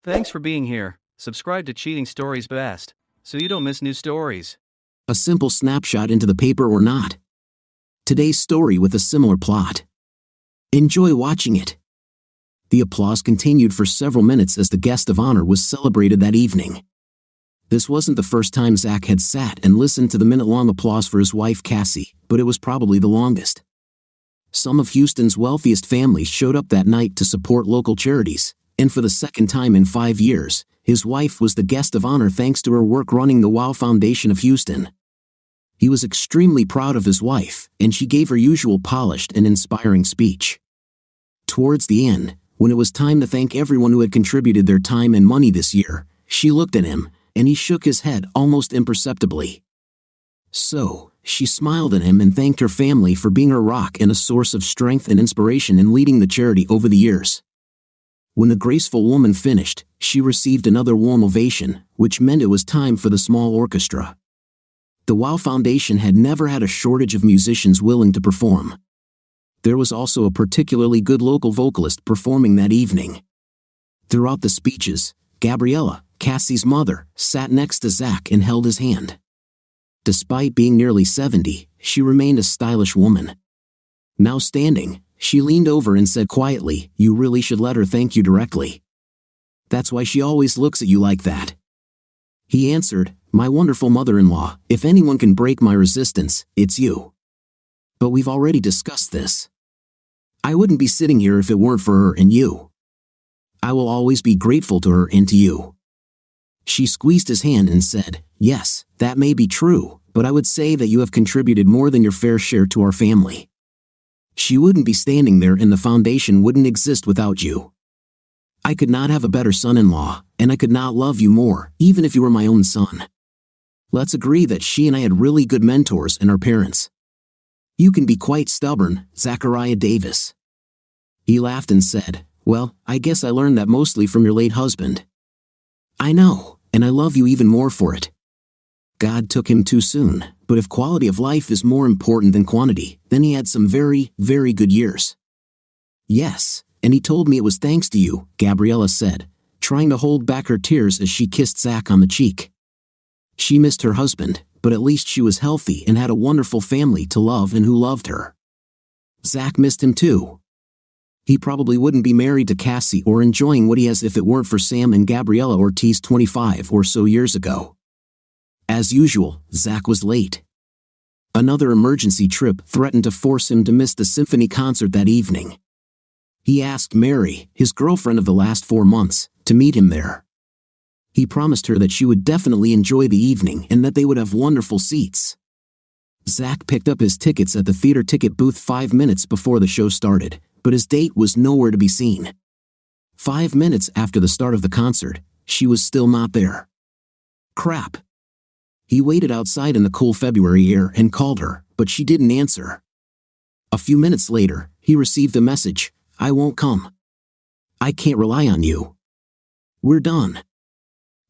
Thanks for being here. Subscribe to Cheating Stories Best, so you don't miss new stories. A simple snapshot into the paper or not. Today's story with a similar plot. Enjoy watching it. The applause continued for several minutes as the guest of honor was celebrated that evening. This wasn't the first time Zach had sat and listened to the minute-long applause for his wife Cassie, but it was probably the longest. Some of Houston's wealthiest families showed up that night to support local charities, and for the second time in 5 years, his wife was the guest of honor thanks to her work running the WOW Foundation of Houston. He was extremely proud of his wife, and she gave her usual polished and inspiring speech. Towards the end, when it was time to thank everyone who had contributed their time and money this year, she looked at him, and he shook his head almost imperceptibly. So, she smiled at him and thanked her family for being her rock and a source of strength and inspiration in leading the charity over the years. When the graceful woman finished, she received another warm ovation, which meant it was time for the small orchestra. The WOW Foundation had never had a shortage of musicians willing to perform. There was also a particularly good local vocalist performing that evening. Throughout the speeches, Gabriella, Cassie's mother, sat next to Zach and held his hand. Despite being nearly 70, she remained a stylish woman. Now standing, she leaned over and said quietly, "You really should let her thank you directly. That's why she always looks at you like that." He answered, "My wonderful mother-in-law, if anyone can break my resistance, it's you. But we've already discussed this. I wouldn't be sitting here if it weren't for her and you. I will always be grateful to her and to you." She squeezed his hand and said, "Yes, that may be true, but I would say that you have contributed more than your fair share to our family. She wouldn't be standing there and the foundation wouldn't exist without you. I could not have a better son-in-law, and I could not love you more, even if you were my own son. Let's agree that she and I had really good mentors and our parents. You can be quite stubborn, Zachariah Davis." He laughed and said, "Well, I guess I learned that mostly from your late husband. I know, and I love you even more for it. God took him too soon, but if quality of life is more important than quantity, then he had some very, very good years." "Yes, and he told me it was thanks to you," Gabriella said, trying to hold back her tears as she kissed Zach on the cheek. She missed her husband, but at least she was healthy and had a wonderful family to love and who loved her. Zach missed him too. He probably wouldn't be married to Cassie or enjoying what he has if it weren't for Sam and Gabriella Ortiz 25 or so years ago. As usual, Zach was late. Another emergency trip threatened to force him to miss the symphony concert that evening. He asked Mary, his girlfriend of the last 4 months, to meet him there. He promised her that she would definitely enjoy the evening and that they would have wonderful seats. Zach picked up his tickets at the theater ticket booth 5 minutes before the show started, but his date was nowhere to be seen. 5 minutes after the start of the concert, she was still not there. Crap. He waited outside in the cool February air and called her, but she didn't answer. A few minutes later, he received a message, "I won't come. I can't rely on you. We're done."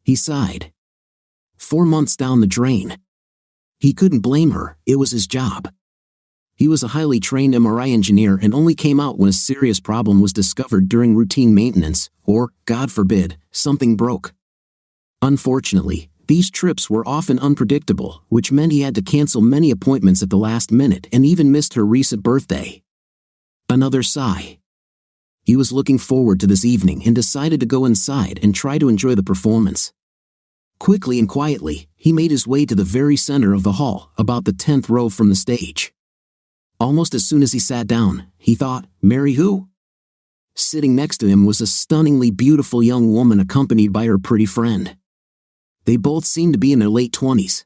He sighed. 4 months down the drain. He couldn't blame her, it was his job. He was a highly trained MRI engineer and only came out when a serious problem was discovered during routine maintenance, or, God forbid, something broke. Unfortunately, these trips were often unpredictable, which meant he had to cancel many appointments at the last minute and even missed her recent birthday. Another sigh. He was looking forward to this evening and decided to go inside and try to enjoy the performance. Quickly and quietly, he made his way to the very center of the hall, about the 10th row from the stage. Almost as soon as he sat down, he thought, "Mary who?" Sitting next to him was a stunningly beautiful young woman accompanied by her pretty friend. They both seemed to be in their late 20s.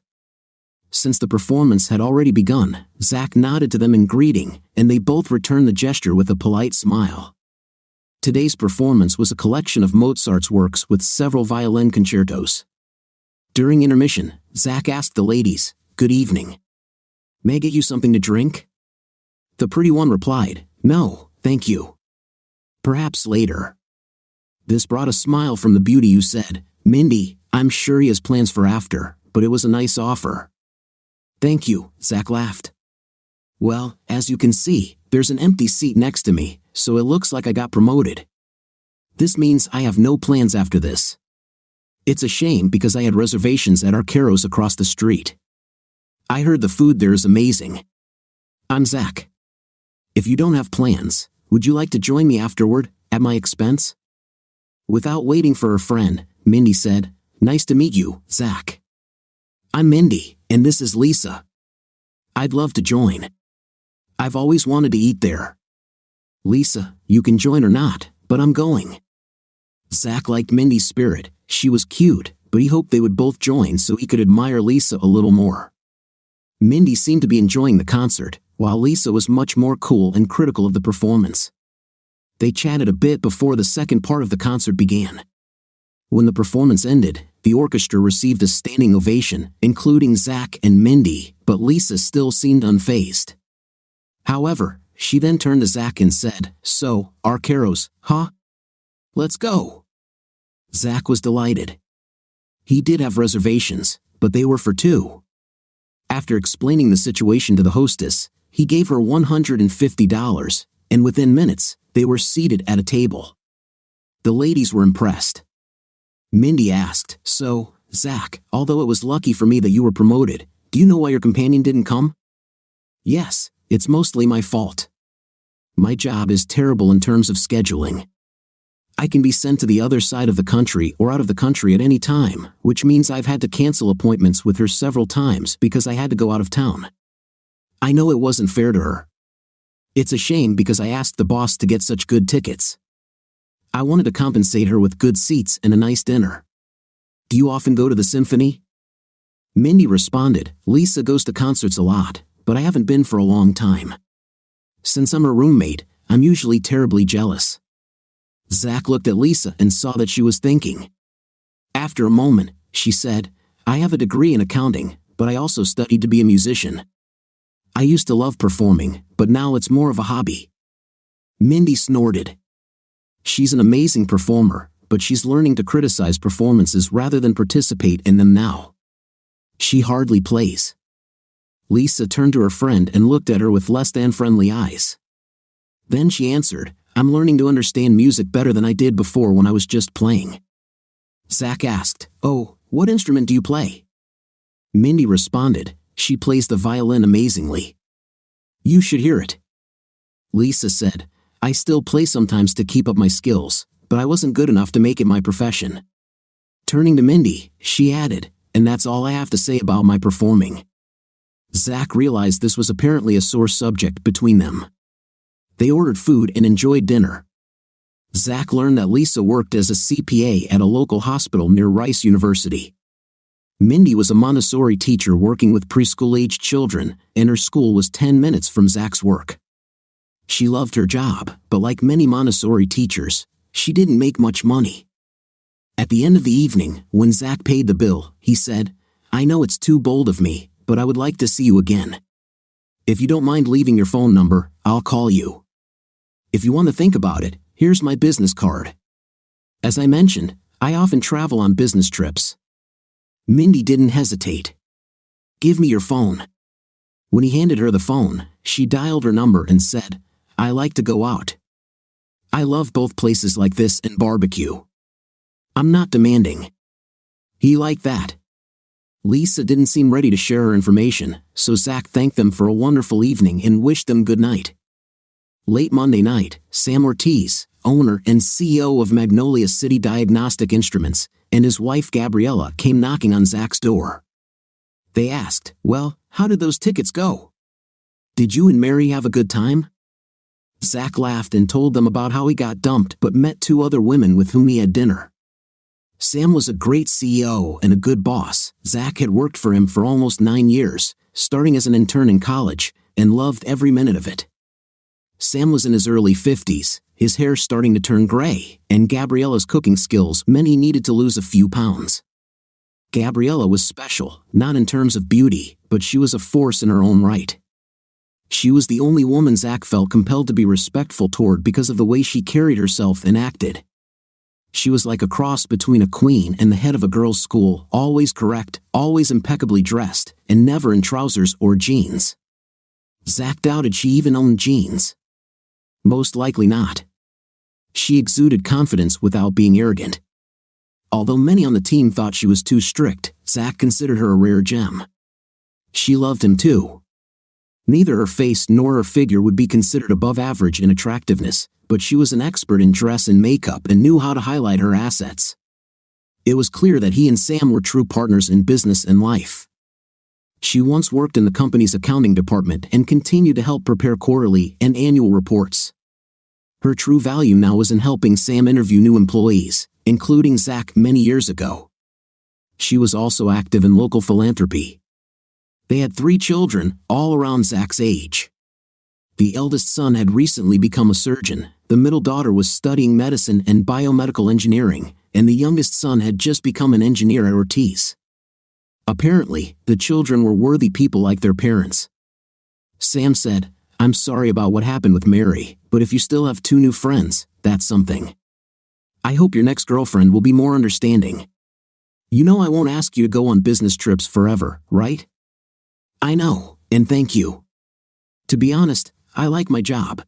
Since the performance had already begun, Zach nodded to them in greeting, and they both returned the gesture with a polite smile. Today's performance was a collection of Mozart's works with several violin concertos. During intermission, Zach asked the ladies, "Good evening. May I get you something to drink?" The pretty one replied, "No, thank you. Perhaps later." This brought a smile from the beauty who said, "Mindy, I'm sure he has plans for after, but it was a nice offer." "Thank you," Zach laughed. "Well, as you can see, there's an empty seat next to me, so it looks like I got promoted." This means I have no plans after this. It's a shame because I had reservations at Arcaros across the street. I heard the food there is amazing. I'm Zach. If you don't have plans, would you like to join me afterward, at my expense? Without waiting for her friend, Mindy said, "Nice to meet you, Zach. I'm Mindy, and this is Lisa. I'd love to join. I've always wanted to eat there." "Lisa, you can join or not, but I'm going." Zach liked Mindy's spirit. She was cute, but he hoped they would both join so he could admire Lisa a little more. Mindy seemed to be enjoying the concert, while Lisa was much more cool and critical of the performance. They chatted a bit before the second part of the concert began. When the performance ended, the orchestra received a standing ovation, including Zach and Mindy, but Lisa still seemed unfazed. However, she then turned to Zach and said, "So, Arcaros, huh? Let's go." Zach was delighted. He did have reservations, but they were for two. After explaining the situation to the hostess, he gave her $150, and within minutes, they were seated at a table. The ladies were impressed. Mindy asked, "So, Zach, although it was lucky for me that you were promoted, do you know why your companion didn't come?" "Yes, it's mostly my fault. My job is terrible in terms of scheduling. I can be sent to the other side of the country or out of the country at any time, which means I've had to cancel appointments with her several times because I had to go out of town. I know it wasn't fair to her. It's a shame because I asked the boss to get such good tickets. I wanted to compensate her with good seats and a nice dinner. Do you often go to the symphony?" Mindy responded, "Lisa goes to concerts a lot, but I haven't been for a long time. Since I'm her roommate, I'm usually terribly jealous." Zach looked at Lisa and saw that she was thinking. After a moment, she said, "I have a degree in accounting, but I also studied to be a musician. I used to love performing, but now it's more of a hobby." Mindy snorted. She's an amazing performer, but she's learning to criticize performances rather than participate in them now. She hardly plays. Lisa turned to her friend and looked at her with less than friendly eyes. Then she answered, "I'm learning to understand music better than I did before when I was just playing." Zach asked, "Oh, what instrument do you play?" Mindy responded, "She plays the violin amazingly. You should hear it." Lisa said, "I still play sometimes to keep up my skills, but I wasn't good enough to make it my profession." Turning to Mindy, she added, "And that's all I have to say about my performing." Zach realized this was apparently a sore subject between them. They ordered food and enjoyed dinner. Zach learned that Lisa worked as a CPA at a local hospital near Rice University. Mindy was a Montessori teacher working with preschool-aged children, and her school was 10 minutes from Zach's work. She loved her job, but like many Montessori teachers, she didn't make much money. At the end of the evening, when Zach paid the bill, he said, "I know it's too bold of me, but I would like to see you again. If you don't mind leaving your phone number, I'll call you. If you want to think about it, here's my business card. As I mentioned, I often travel on business trips." Mindy didn't hesitate. "Give me your phone." When he handed her the phone, she dialed her number and said, "I like to go out. I love both places like this and barbecue. I'm not demanding." He liked that. Lisa didn't seem ready to share her information, so Zach thanked them for a wonderful evening and wished them good night. Late Monday night, Sam Ortiz, owner and CEO of Magnolia City Diagnostic Instruments, and his wife Gabriella came knocking on Zach's door. They asked, "Well, how did those tickets go? Did you and Mary have a good time?" Zach laughed and told them about how he got dumped but met two other women with whom he had dinner. Sam was a great CEO and a good boss. Zach had worked for him for almost 9 years, starting as an intern in college, and loved every minute of it. Sam was in his early 50s, his hair starting to turn gray, and Gabriella's cooking skills meant he needed to lose a few pounds. Gabriella was special, not in terms of beauty, but she was a force in her own right. She was the only woman Zach felt compelled to be respectful toward because of the way she carried herself and acted. She was like a cross between a queen and the head of a girls' school, always correct, always impeccably dressed, and never in trousers or jeans. Zach doubted she even owned jeans. Most likely not. She exuded confidence without being arrogant. Although many on the team thought she was too strict, Zach considered her a rare gem. She loved him too. Neither her face nor her figure would be considered above average in attractiveness, but she was an expert in dress and makeup and knew how to highlight her assets. It was clear that he and Sam were true partners in business and life. She once worked in the company's accounting department and continued to help prepare quarterly and annual reports. Her true value now was in helping Sam interview new employees, including Zach many years ago. She was also active in local philanthropy. They had 3 children, all around Zach's age. The eldest son had recently become a surgeon, the middle daughter was studying medicine and biomedical engineering, and the youngest son had just become an engineer at Ortiz. Apparently, the children were worthy people like their parents. Sam said, "I'm sorry about what happened with Mary, but if you still have 2 new friends, that's something. I hope your next girlfriend will be more understanding. You know I won't ask you to go on business trips forever, right?" "I know, and thank you. To be honest, I like my job.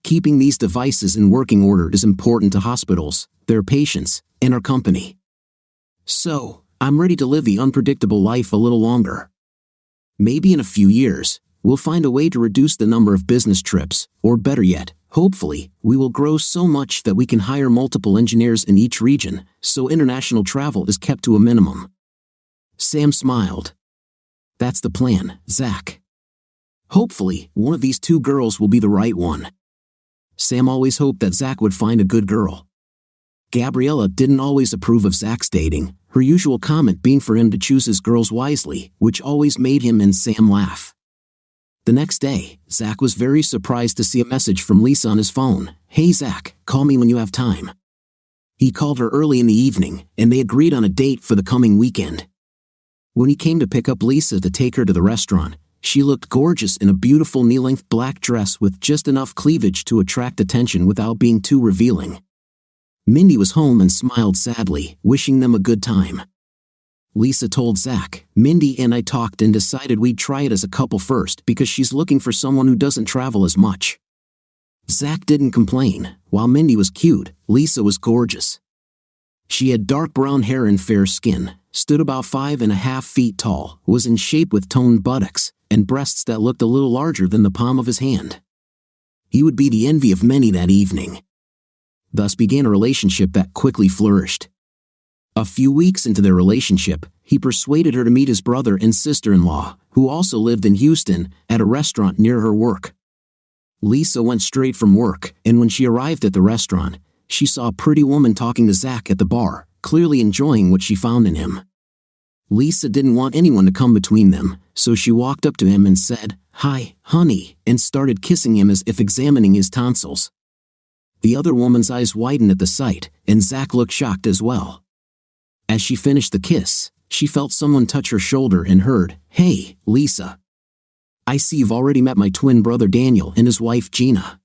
Keeping these devices in working order is important to hospitals, their patients, and our company. So, I'm ready to live the unpredictable life a little longer. Maybe in a few years, we'll find a way to reduce the number of business trips, or better yet, hopefully, we will grow so much that we can hire multiple engineers in each region, so international travel is kept to a minimum." Sam smiled. "That's the plan, Zach. Hopefully, one of these 2 girls will be the right one." Sam always hoped that Zach would find a good girl. Gabriella didn't always approve of Zach's dating, her usual comment being for him to choose his girls wisely, which always made him and Sam laugh. The next day, Zach was very surprised to see a message from Lisa on his phone. "Hey Zach, call me when you have time." He called her early in the evening, and they agreed on a date for the coming weekend. When he came to pick up Lisa to take her to the restaurant, she looked gorgeous in a beautiful knee-length black dress with just enough cleavage to attract attention without being too revealing. Mindy was home and smiled sadly, wishing them a good time. Lisa told Zach, "Mindy and I talked and decided we'd try it as a couple first because she's looking for someone who doesn't travel as much." Zach didn't complain. While Mindy was cute, Lisa was gorgeous. She had dark brown hair and fair skin, stood about 5.5 feet tall, was in shape with toned buttocks, and breasts that looked a little larger than the palm of his hand. He would be the envy of many that evening. Thus began a relationship that quickly flourished. A few weeks into their relationship, he persuaded her to meet his brother and sister-in-law, who also lived in Houston, at a restaurant near her work. Lisa went straight from work, and when she arrived at the restaurant, she saw a pretty woman talking to Zach at the bar, clearly enjoying what she found in him. Lisa didn't want anyone to come between them, so she walked up to him and said, "Hi, honey," and started kissing him as if examining his tonsils. The other woman's eyes widened at the sight, and Zach looked shocked as well. As she finished the kiss, she felt someone touch her shoulder and heard, "Hey, Lisa. I see you've already met my twin brother Daniel and his wife Gina."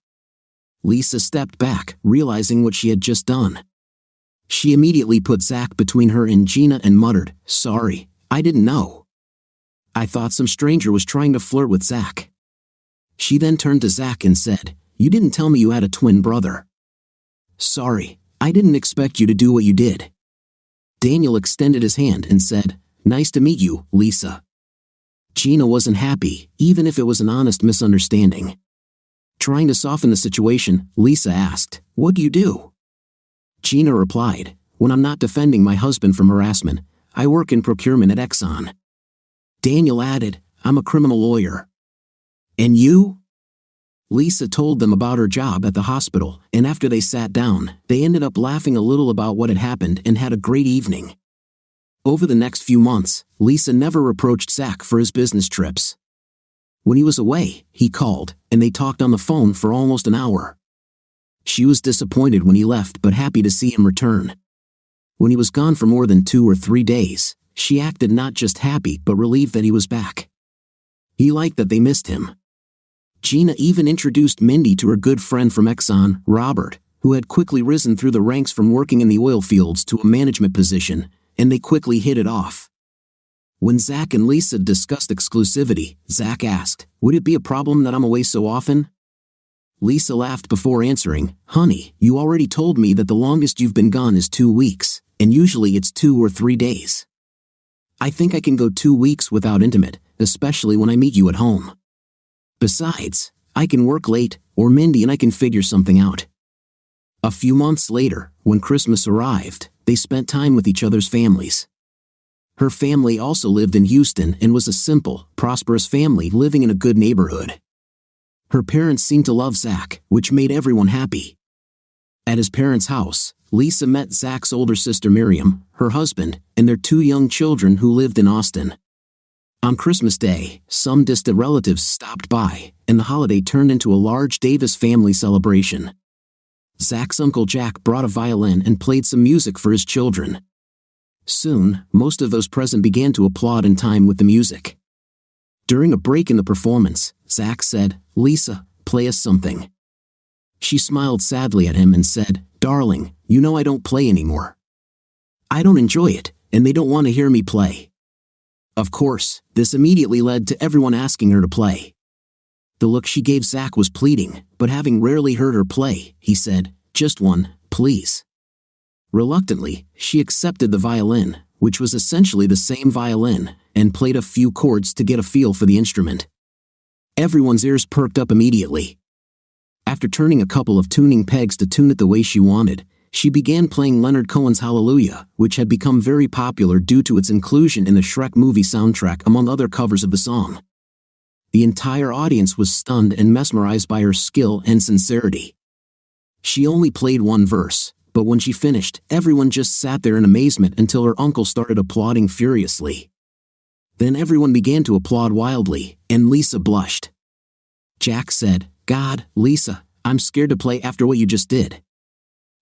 Lisa stepped back, realizing what she had just done. She immediately put Zach between her and Gina and muttered, "Sorry, I didn't know. I thought some stranger was trying to flirt with Zach." She then turned to Zach and said, "You didn't tell me you had a twin brother." "Sorry, I didn't expect you to do what you did." Daniel extended his hand and said, "Nice to meet you, Lisa." Gina wasn't happy, even if it was an honest misunderstanding. Trying to soften the situation, Lisa asked, "What do you do?" Gina replied, "When I'm not defending my husband from harassment, I work in procurement at Exxon." Daniel added, "I'm a criminal lawyer." "And you?" Lisa told them about her job at the hospital, and after they sat down, they ended up laughing a little about what had happened and had a great evening. Over the next few months, Lisa never reproached Zach for his business trips. When he was away, he called, and they talked on the phone for almost an hour. She was disappointed when he left but happy to see him return. When he was gone for more than 2 or 3 days, she acted not just happy but relieved that he was back. He liked that they missed him. Gina even introduced Mindy to her good friend from Exxon, Robert, who had quickly risen through the ranks from working in the oil fields to a management position, and they quickly hit it off. When Zach and Lisa discussed exclusivity, Zach asked, "Would it be a problem that I'm away so often?" Lisa laughed before answering, "Honey, you already told me that the longest you've been gone is 2 weeks, and usually it's 2 or 3 days. I think I can go 2 weeks without intimate, especially when I meet you at home. Besides, I can work late, or Mindy and I can figure something out." A few months later, when Christmas arrived, they spent time with each other's families. Her family also lived in Houston and was a simple, prosperous family living in a good neighborhood. Her parents seemed to love Zach, which made everyone happy. At his parents' house, Lisa met Zach's older sister Miriam, her husband, and their 2 young children who lived in Austin. On Christmas Day, some distant relatives stopped by, and the holiday turned into a large Davis family celebration. Zach's Uncle Jack brought a violin and played some music for his children. Soon, most of those present began to applaud in time with the music. During a break in the performance, Zach said, "Lisa, play us something." She smiled sadly at him and said, "Darling, you know I don't play anymore. I don't enjoy it, and they don't want to hear me play." Of course, this immediately led to everyone asking her to play. The look she gave Zach was pleading, but having rarely heard her play, he said, "Just one, please." Reluctantly, she accepted the violin, which was essentially the same violin, and played a few chords to get a feel for the instrument. Everyone's ears perked up immediately. After turning a couple of tuning pegs to tune it the way she wanted, she began playing Leonard Cohen's Hallelujah, which had become very popular due to its inclusion in the Shrek movie soundtrack among other covers of the song. The entire audience was stunned and mesmerized by her skill and sincerity. She only played one verse, but when she finished, everyone just sat there in amazement until her uncle started applauding furiously. Then everyone began to applaud wildly, and Lisa blushed. Jack said, "God, Lisa, I'm scared to play after what you just did.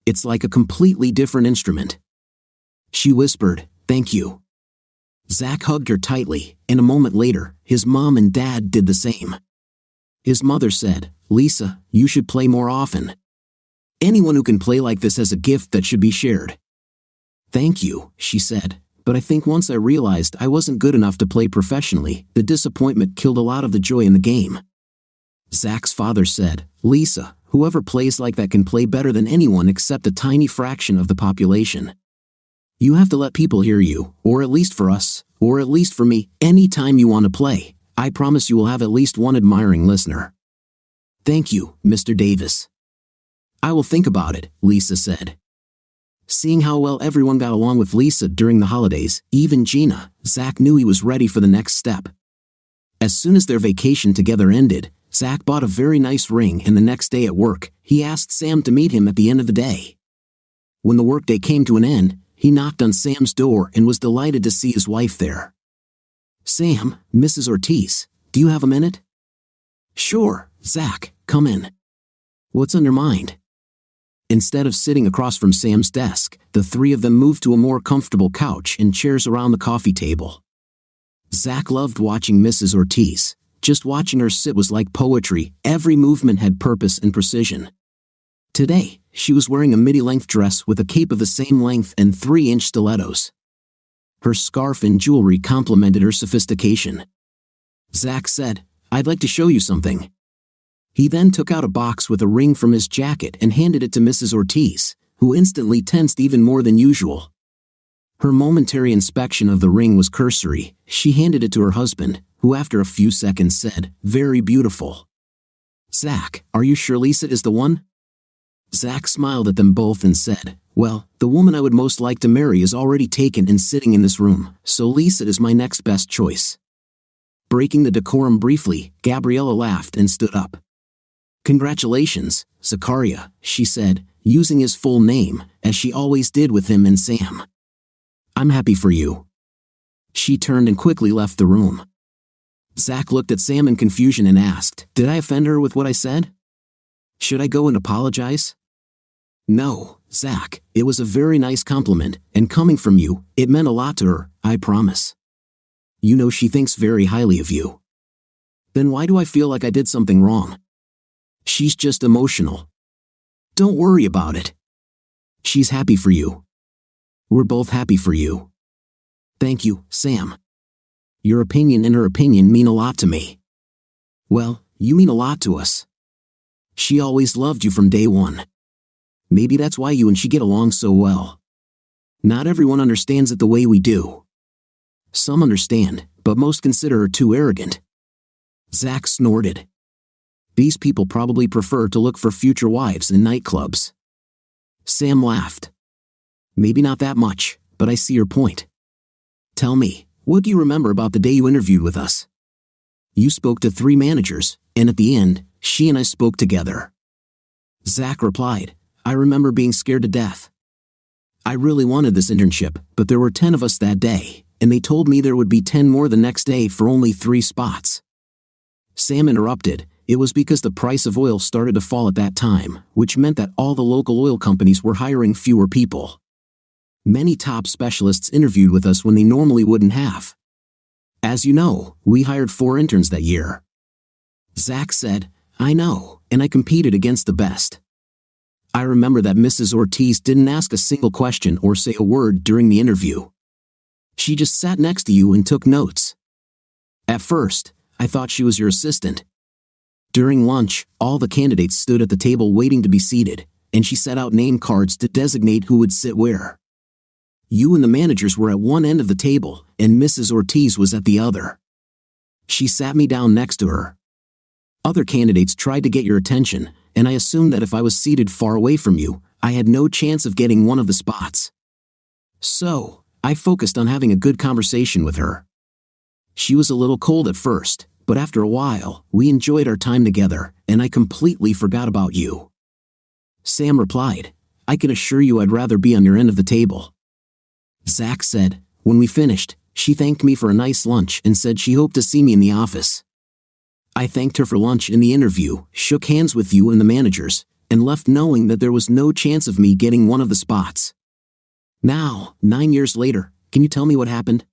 It's like a completely different instrument." She whispered, "Thank you." Zach hugged her tightly, and a moment later, his mom and dad did the same. His mother said, "Lisa, you should play more often. Anyone who can play like this has a gift that should be shared." "Thank you," she said, "but I think once I realized I wasn't good enough to play professionally, the disappointment killed a lot of the joy in the game." Zach's father said, "Lisa, whoever plays like that can play better than anyone except a tiny fraction of the population. You have to let people hear you, or at least for us, or at least for me, any time you want to play. I promise you will have at least one admiring listener." "Thank you, Mr. Davis." "I will think about it," Lisa said. Seeing how well everyone got along with Lisa during the holidays, even Gina, Zach knew he was ready for the next step. As soon as their vacation together ended, Zach bought a very nice ring, and the next day at work, he asked Sam to meet him at the end of the day. When the workday came to an end, he knocked on Sam's door and was delighted to see his wife there. "Sam, Mrs. Ortiz, do you have a minute?" "Sure, Zach, come in. What's on your mind?" Instead of sitting across from Sam's desk, the 3 of them moved to a more comfortable couch and chairs around the coffee table. Zach loved watching Mrs. Ortiz. Just watching her sit was like poetry. Every movement had purpose and precision. Today, she was wearing a midi-length dress with a cape of the same length and 3-inch stilettos. Her scarf and jewelry complemented her sophistication. Zach said, "I'd like to show you something." He then took out a box with a ring from his jacket and handed it to Mrs. Ortiz, who instantly tensed even more than usual. Her momentary inspection of the ring was cursory. She handed it to her husband, who after a few seconds said, "Very beautiful." "Zach, are you sure Lisa is the one?" Zach smiled at them both and said, "Well, the woman I would most like to marry is already taken and sitting in this room, so Lisa is my next best choice." Breaking the decorum briefly, Gabriella laughed and stood up. "Congratulations, Zachariah," she said, using his full name, as she always did with him and Sam. "I'm happy for you." She turned and quickly left the room. Zach looked at Sam in confusion and asked, "Did I offend her with what I said? Should I go and apologize?" "No, Zach, it was a very nice compliment, and coming from you, it meant a lot to her, I promise. You know she thinks very highly of you." "Then why do I feel like I did something wrong?" "She's just emotional. Don't worry about it. She's happy for you. We're both happy for you." "Thank you, Sam. Your opinion and her opinion mean a lot to me." "Well, you mean a lot to us." She always loved you from day one. Maybe that's why you and she get along so well. Not everyone understands it the way we do. Some understand, but most consider her too arrogant. Zach snorted. These people probably prefer to look for future wives in nightclubs. Sam laughed. Maybe not that much, but I see your point. Tell me, what do you remember about the day you interviewed with us? You spoke to 3 managers, and at the end, she and I spoke together. Zach replied, I remember being scared to death. I really wanted this internship, but there were 10 of us that day, and they told me there would be 10 more the next day for only 3 spots. Sam interrupted. It was because the price of oil started to fall at that time, which meant that all the local oil companies were hiring fewer people. Many top specialists interviewed with us when they normally wouldn't have. As you know, we hired 4 interns that year. Zach said, I know, and I competed against the best. I remember that Mrs. Ortiz didn't ask a single question or say a word during the interview. She just sat next to you and took notes. At first, I thought she was your assistant. During lunch, all the candidates stood at the table waiting to be seated, and she set out name cards to designate who would sit where. You and the managers were at one end of the table, and Mrs. Ortiz was at the other. She sat me down next to her. Other candidates tried to get your attention, and I assumed that if I was seated far away from you, I had no chance of getting one of the spots. So, I focused on having a good conversation with her. She was a little cold at first, but after a while, we enjoyed our time together, and I completely forgot about you. Sam replied, I can assure you I'd rather be on your end of the table. Zach said, when we finished, she thanked me for a nice lunch and said she hoped to see me in the office. I thanked her for lunch in the interview, shook hands with you and the managers, and left knowing that there was no chance of me getting one of the spots. Now, 9 years later, can you tell me what happened?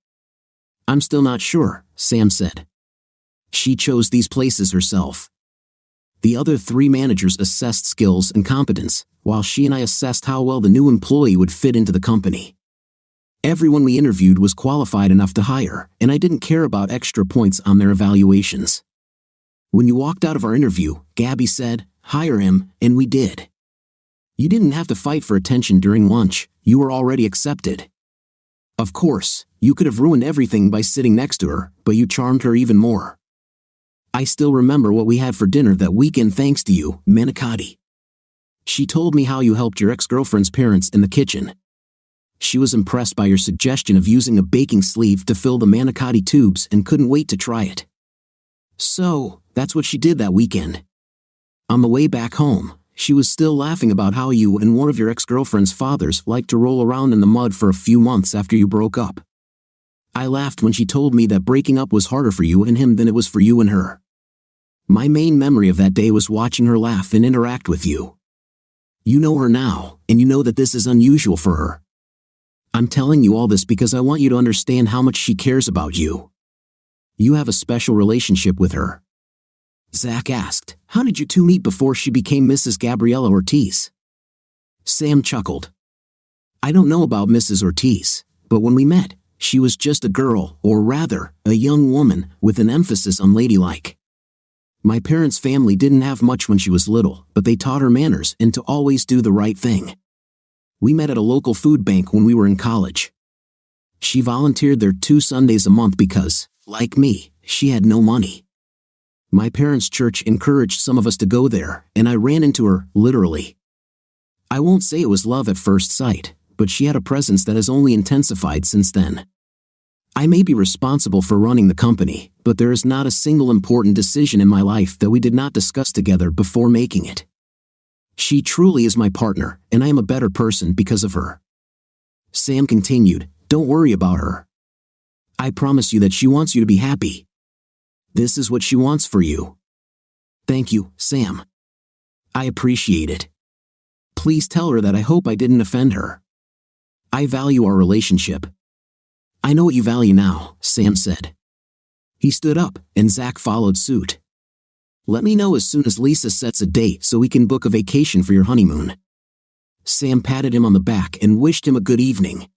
I'm still not sure, Sam said. She chose these places herself. The other 3 managers assessed skills and competence, while she and I assessed how well the new employee would fit into the company. Everyone we interviewed was qualified enough to hire, and I didn't care about extra points on their evaluations. When you walked out of our interview, Gabby said, hire him, and we did. You didn't have to fight for attention during lunch, you were already accepted. Of course, you could have ruined everything by sitting next to her, but you charmed her even more. I still remember what we had for dinner that weekend thanks to you, manicotti. She told me how you helped your ex-girlfriend's parents in the kitchen. She was impressed by your suggestion of using a baking sleeve to fill the manicotti tubes and couldn't wait to try it. So, that's what she did that weekend. On the way back home, she was still laughing about how you and one of your ex-girlfriend's fathers liked to roll around in the mud for a few months after you broke up. I laughed when she told me that breaking up was harder for you and him than it was for you and her. My main memory of that day was watching her laugh and interact with you. You know her now, and you know that this is unusual for her. I'm telling you all this because I want you to understand how much she cares about you. You have a special relationship with her. Zach asked, how did you 2 meet before she became Mrs. Gabriela Ortiz? Sam chuckled. I don't know about Mrs. Ortiz, but when we met, she was just a girl, or rather, a young woman, with an emphasis on ladylike. My parents' family didn't have much when she was little, but they taught her manners and to always do the right thing. We met at a local food bank when we were in college. She volunteered there 2 Sundays a month because, like me, she had no money. My parents' church encouraged some of us to go there, and I ran into her, literally. I won't say it was love at first sight, but she had a presence that has only intensified since then. I may be responsible for running the company, but there is not a single important decision in my life that we did not discuss together before making it. She truly is my partner, and I am a better person because of her. Sam continued, don't worry about her. I promise you that she wants you to be happy. This is what she wants for you. Thank you, Sam. I appreciate it. Please tell her that I hope I didn't offend her. I value our relationship. I know what you value now, Sam said. He stood up, and Zach followed suit. Let me know as soon as Lisa sets a date so we can book a vacation for your honeymoon. Sam patted him on the back and wished him a good evening.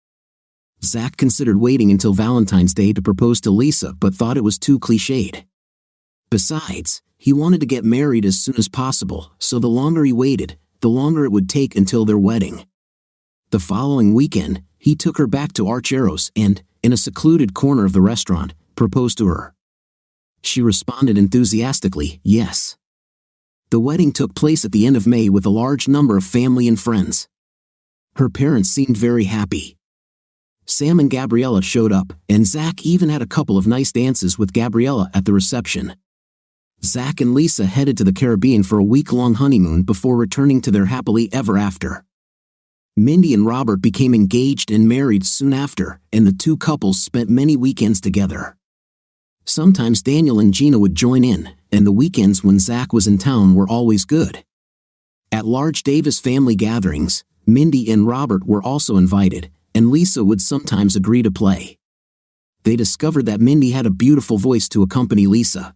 Zach considered waiting until Valentine's Day to propose to Lisa but thought it was too cliched. Besides, He wanted to get married as soon as possible, so the longer he waited, the longer it would take until their wedding. The following weekend, he took her back to Archeros and, in a secluded corner of the restaurant, proposed to her. She responded enthusiastically, yes. The wedding took place at the end of May with a large number of family and friends. Her parents seemed very happy. Sam and Gabriella showed up, and Zach even had a couple of nice dances with Gabriella at the reception. Zach and Lisa headed to the Caribbean for a week-long honeymoon before returning to their happily ever after. Mindy and Robert became engaged and married soon after, and the two couples spent many weekends together. Sometimes Daniel and Gina would join in, and the weekends when Zach was in town were always good. At large Davis family gatherings, Mindy and Robert were also invited, and Lisa would sometimes agree to play. They discovered that Mindy had a beautiful voice to accompany Lisa.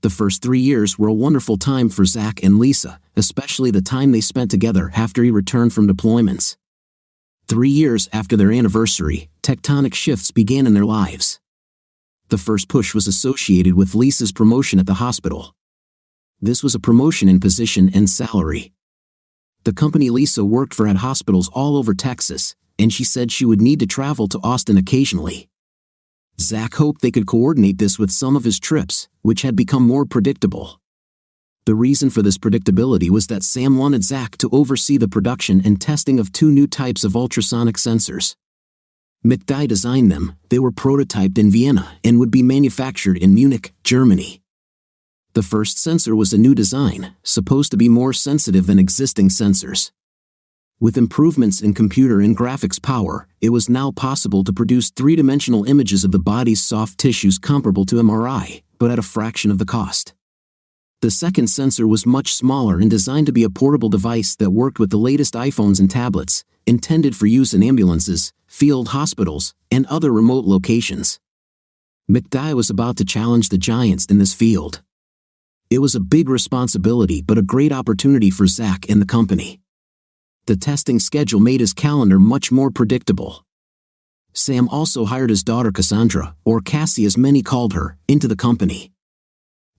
The first 3 years were a wonderful time for Zach and Lisa, especially the time they spent together after he returned from deployments. 3 years after their anniversary, tectonic shifts began in their lives. The first push was associated with Lisa's promotion at the hospital. This was a promotion in position and salary. The company Lisa worked for had hospitals all over Texas, and she said she would need to travel to Austin occasionally. Zach hoped they could coordinate this with some of his trips, which had become more predictable. The reason for this predictability was that Sam wanted Zach to oversee the production and testing of 2 new types of ultrasonic sensors. McDye designed them, they were prototyped in Vienna and would be manufactured in Munich, Germany. The first sensor was a new design, supposed to be more sensitive than existing sensors. With improvements in computer and graphics power, it was now possible to produce 3-dimensional images of the body's soft tissues comparable to MRI, but at a fraction of the cost. The second sensor was much smaller and designed to be a portable device that worked with the latest iPhones and tablets, intended for use in ambulances, field hospitals, and other remote locations. McDye was about to challenge the giants in this field. It was a big responsibility but a great opportunity for Zach and the company. The testing schedule made his calendar much more predictable. Sam also hired his daughter Cassandra, or Cassie as many called her, into the company.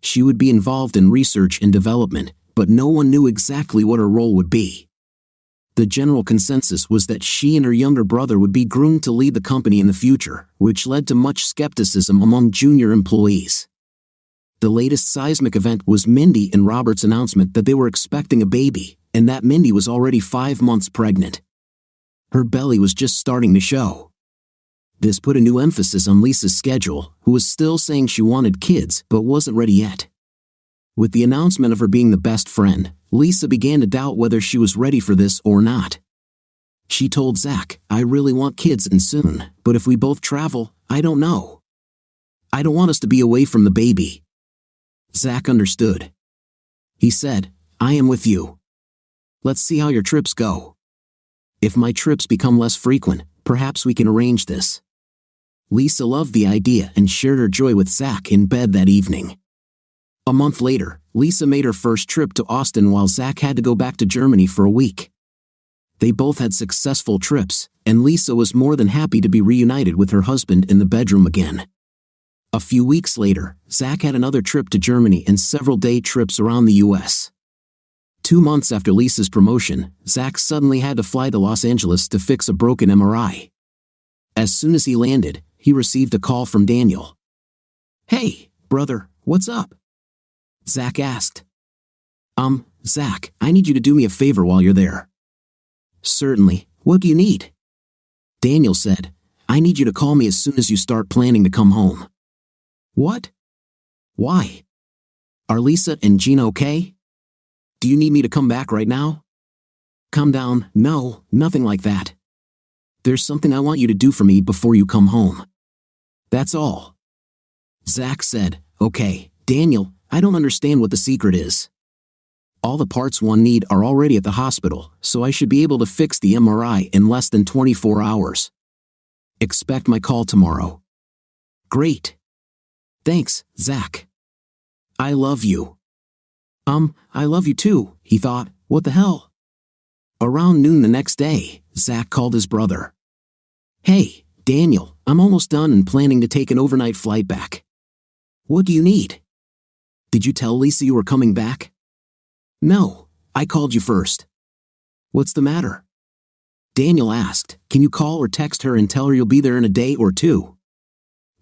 She would be involved in research and development, but no one knew exactly what her role would be. The general consensus was that she and her younger brother would be groomed to lead the company in the future, which led to much skepticism among junior employees. The latest seismic event was Mindy and Robert's announcement that they were expecting a baby, and that Mindy was already 5 months pregnant. Her belly was just starting to show. This put a new emphasis on Lisa's schedule, who was still saying she wanted kids but wasn't ready yet. With the announcement of her being the best friend, Lisa began to doubt whether she was ready for this or not. She told Zach, "I really want kids and soon, but if we both travel, I don't know. I don't want us to be away from the baby." Zach understood. He said, "I am with you. Let's see how your trips go. If my trips become less frequent, perhaps we can arrange this." Lisa loved the idea and shared her joy with Zach in bed that evening. A month later, Lisa made her first trip to Austin while Zach had to go back to Germany for a week. They both had successful trips, and Lisa was more than happy to be reunited with her husband in the bedroom again. A few weeks later, Zach had another trip to Germany and several day trips around the U.S. 2 months after Lisa's promotion, Zach suddenly had to fly to Los Angeles to fix a broken MRI. As soon as he landed, he received a call from Daniel. "Hey, brother, what's up?" Zach asked. Zach, I need you to do me a favor while you're there." "Certainly, what do you need?" Daniel said, "I need you to call me as soon as you start planning to come home." "What? Why? Are Lisa and Gina okay? Do you need me to come back right now?" "Calm down, no, nothing like that. There's something I want you to do for me before you come home. That's all." Zach said, "Okay, Daniel, I don't understand what the secret is. All the parts one need are already at the hospital, so I should be able to fix the MRI in less than 24 hours. Expect my call tomorrow." "Great. Thanks, Zach. I love you." I love you too," he thought, "what the hell?" Around noon the next day, Zach called his brother. "Hey, Daniel, I'm almost done and planning to take an overnight flight back. What do you need?" Did you tell Lisa you were coming back? No, I called you first. What's the matter? Daniel asked, can you call or text her and tell her you'll be there in a day or two?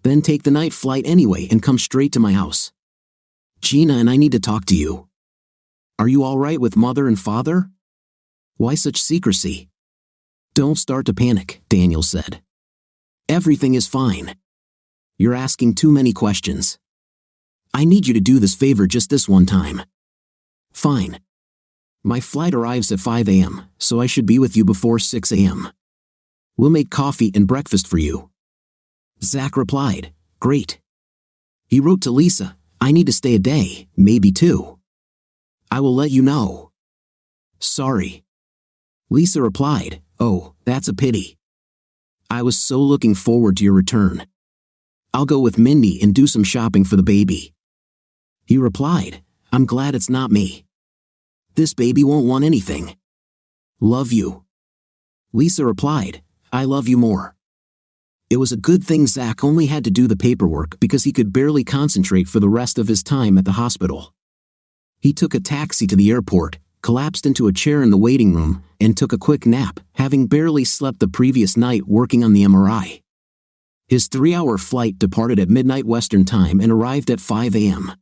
Then take the night flight anyway and come straight to my house. Gina and I need to talk to you. Are you all right with Mother and Father? Why such secrecy? Don't start to panic, Daniel said. Everything is fine. You're asking too many questions. I need you to do this favor just this one time. Fine. My flight arrives at 5 a.m., so I should be with you before 6 a.m. We'll make coffee and breakfast for you. Zach replied, great. He wrote to Lisa, I need to stay a day, maybe two. I will let you know. Sorry. Lisa replied, oh, that's a pity. I was so looking forward to your return. I'll go with Mindy and do some shopping for the baby. He replied, I'm glad it's not me. This baby won't want anything. Love you. Lisa replied, I love you more. It was a good thing Zach only had to do the paperwork because he could barely concentrate for the rest of his time at the hospital. He took a taxi to the airport, collapsed into a chair in the waiting room, and took a quick nap, having barely slept the previous night working on the MRI. His 3-hour flight departed at midnight Western time and arrived at 5 a.m.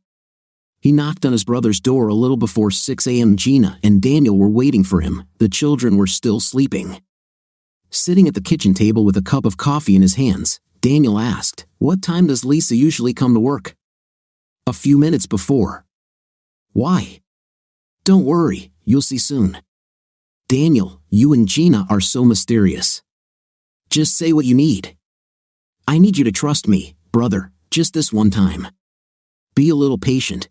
He knocked on his brother's door a little before 6 a.m. Gina and Daniel were waiting for him. The children were still sleeping. Sitting at the kitchen table with a cup of coffee in his hands, Daniel asked, what time does Lisa usually come to work? A few minutes before. Why? Don't worry, you'll see soon. Daniel, you and Gina are so mysterious. Just say what you need. I need you to trust me, brother, just this one time. Be a little patient.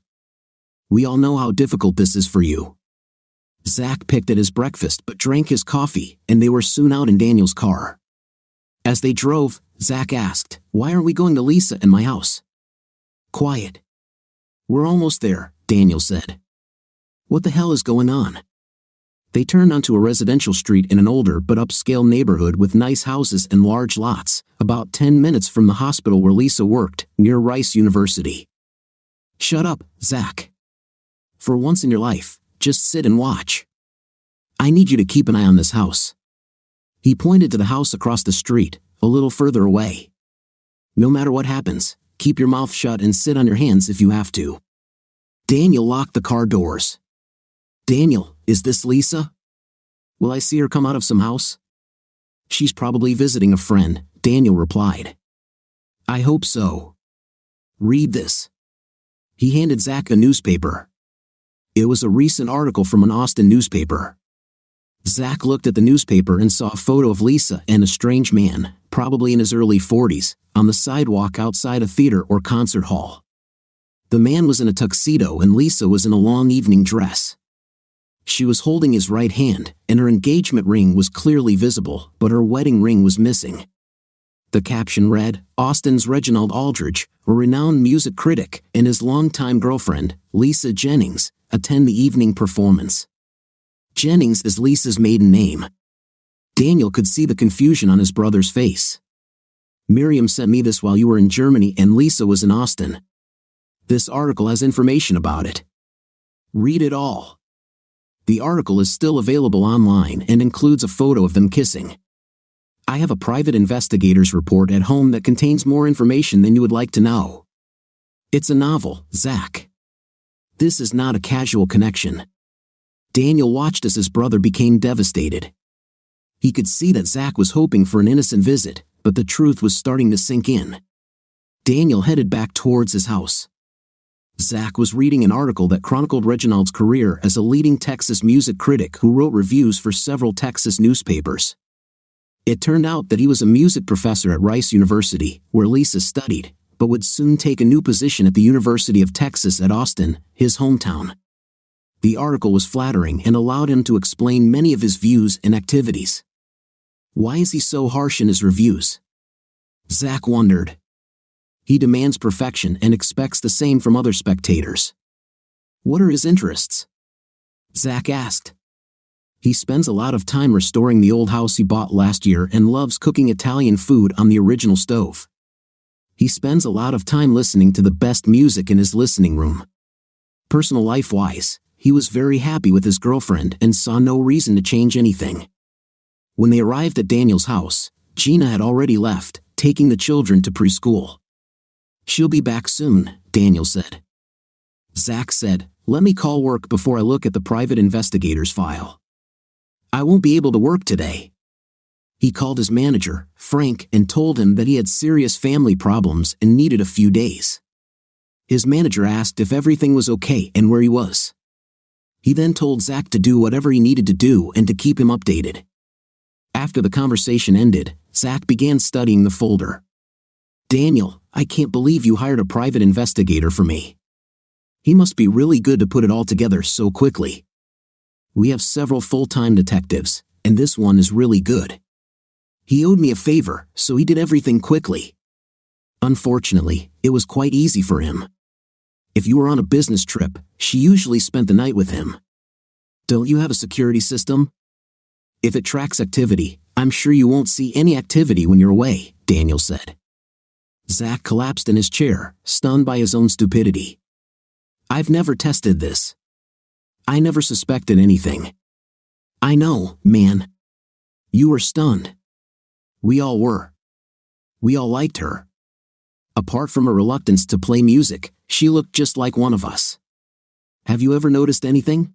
We all know how difficult this is for you. Zach picked at his breakfast but drank his coffee, and they were soon out in Daniel's car. As they drove, Zach asked, why aren't we going to Lisa and my house? Quiet. We're almost there, Daniel said. What the hell is going on? They turned onto a residential street in an older but upscale neighborhood with nice houses and large lots, about 10 minutes from the hospital where Lisa worked, near Rice University. Shut up, Zach. For once in your life, just sit and watch. I need you to keep an eye on this house. He pointed to the house across the street, a little further away. No matter what happens, keep your mouth shut and sit on your hands if you have to. Daniel locked the car doors. Daniel, is this Lisa? Will I see her come out of some house? She's probably visiting a friend, Daniel replied. I hope so. Read this. He handed Zach a newspaper. It was a recent article from an Austin newspaper. Zach looked at the newspaper and saw a photo of Lisa and a strange man, probably in his early 40s, on the sidewalk outside a theater or concert hall. The man was in a tuxedo and Lisa was in a long evening dress. She was holding his right hand, and her engagement ring was clearly visible, but her wedding ring was missing. The caption read, Austin's Reginald Aldridge, a renowned music critic, and his longtime girlfriend, Lisa Jennings, attend the evening performance. Jennings is Lisa's maiden name. Daniel could see the confusion on his brother's face. Miriam sent me this while you were in Germany and Lisa was in Austin. This article has information about it. Read it all. The article is still available online and includes a photo of them kissing. I have a private investigator's report at home that contains more information than you would like to know. It's a novel, Zach. This is not a casual connection. Daniel watched as his brother became devastated. He could see that Zach was hoping for an innocent visit, but the truth was starting to sink in. Daniel headed back towards his house. Zach was reading an article that chronicled Reginald's career as a leading Texas music critic who wrote reviews for several Texas newspapers. It turned out that he was a music professor at Rice University, where Lisa studied, but would soon take a new position at the University of Texas at Austin, his hometown. The article was flattering and allowed him to explain many of his views and activities. Why is he so harsh in his reviews? Zach wondered. He demands perfection and expects the same from other spectators. What are his interests? Zach asked. He spends a lot of time restoring the old house he bought last year and loves cooking Italian food on the original stove. He spends a lot of time listening to the best music in his listening room. Personal life-wise, he was very happy with his girlfriend and saw no reason to change anything. When they arrived at Daniel's house, Gina had already left, taking the children to preschool. "She'll be back soon," Daniel said. Zach said, "Let me call work before I look at the private investigator's file. I won't be able to work today." He called his manager, Frank, and told him that he had serious family problems and needed a few days. His manager asked if everything was okay and where he was. He then told Zach to do whatever he needed to do and to keep him updated. After the conversation ended, Zach began studying the folder. "Daniel, I can't believe you hired a private investigator for me. He must be really good to put it all together so quickly. We have several full-time detectives, and this one is really good. He owed me a favor, so he did everything quickly. Unfortunately, it was quite easy for him. If you were on a business trip, she usually spent the night with him. Don't you have a security system? If it tracks activity, I'm sure you won't see any activity when you're away," Daniel said. Zach collapsed in his chair, stunned by his own stupidity. "I've never tested this. I never suspected anything." "I know, man. You were stunned. We all were. We all liked her. Apart from a reluctance to play music, she looked just like one of us. Have you ever noticed anything?"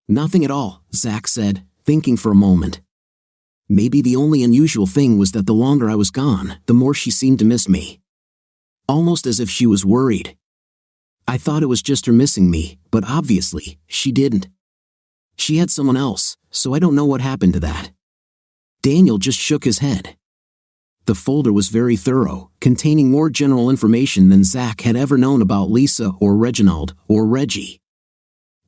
"Nothing at all," Zach said, thinking for a moment. "Maybe the only unusual thing was that the longer I was gone, the more she seemed to miss me. Almost as if she was worried. I thought it was just her missing me, but obviously, she didn't. She had someone else, so I don't know what happened to that." Daniel just shook his head. The folder was very thorough, containing more general information than Zach had ever known about Lisa or Reginald or Reggie.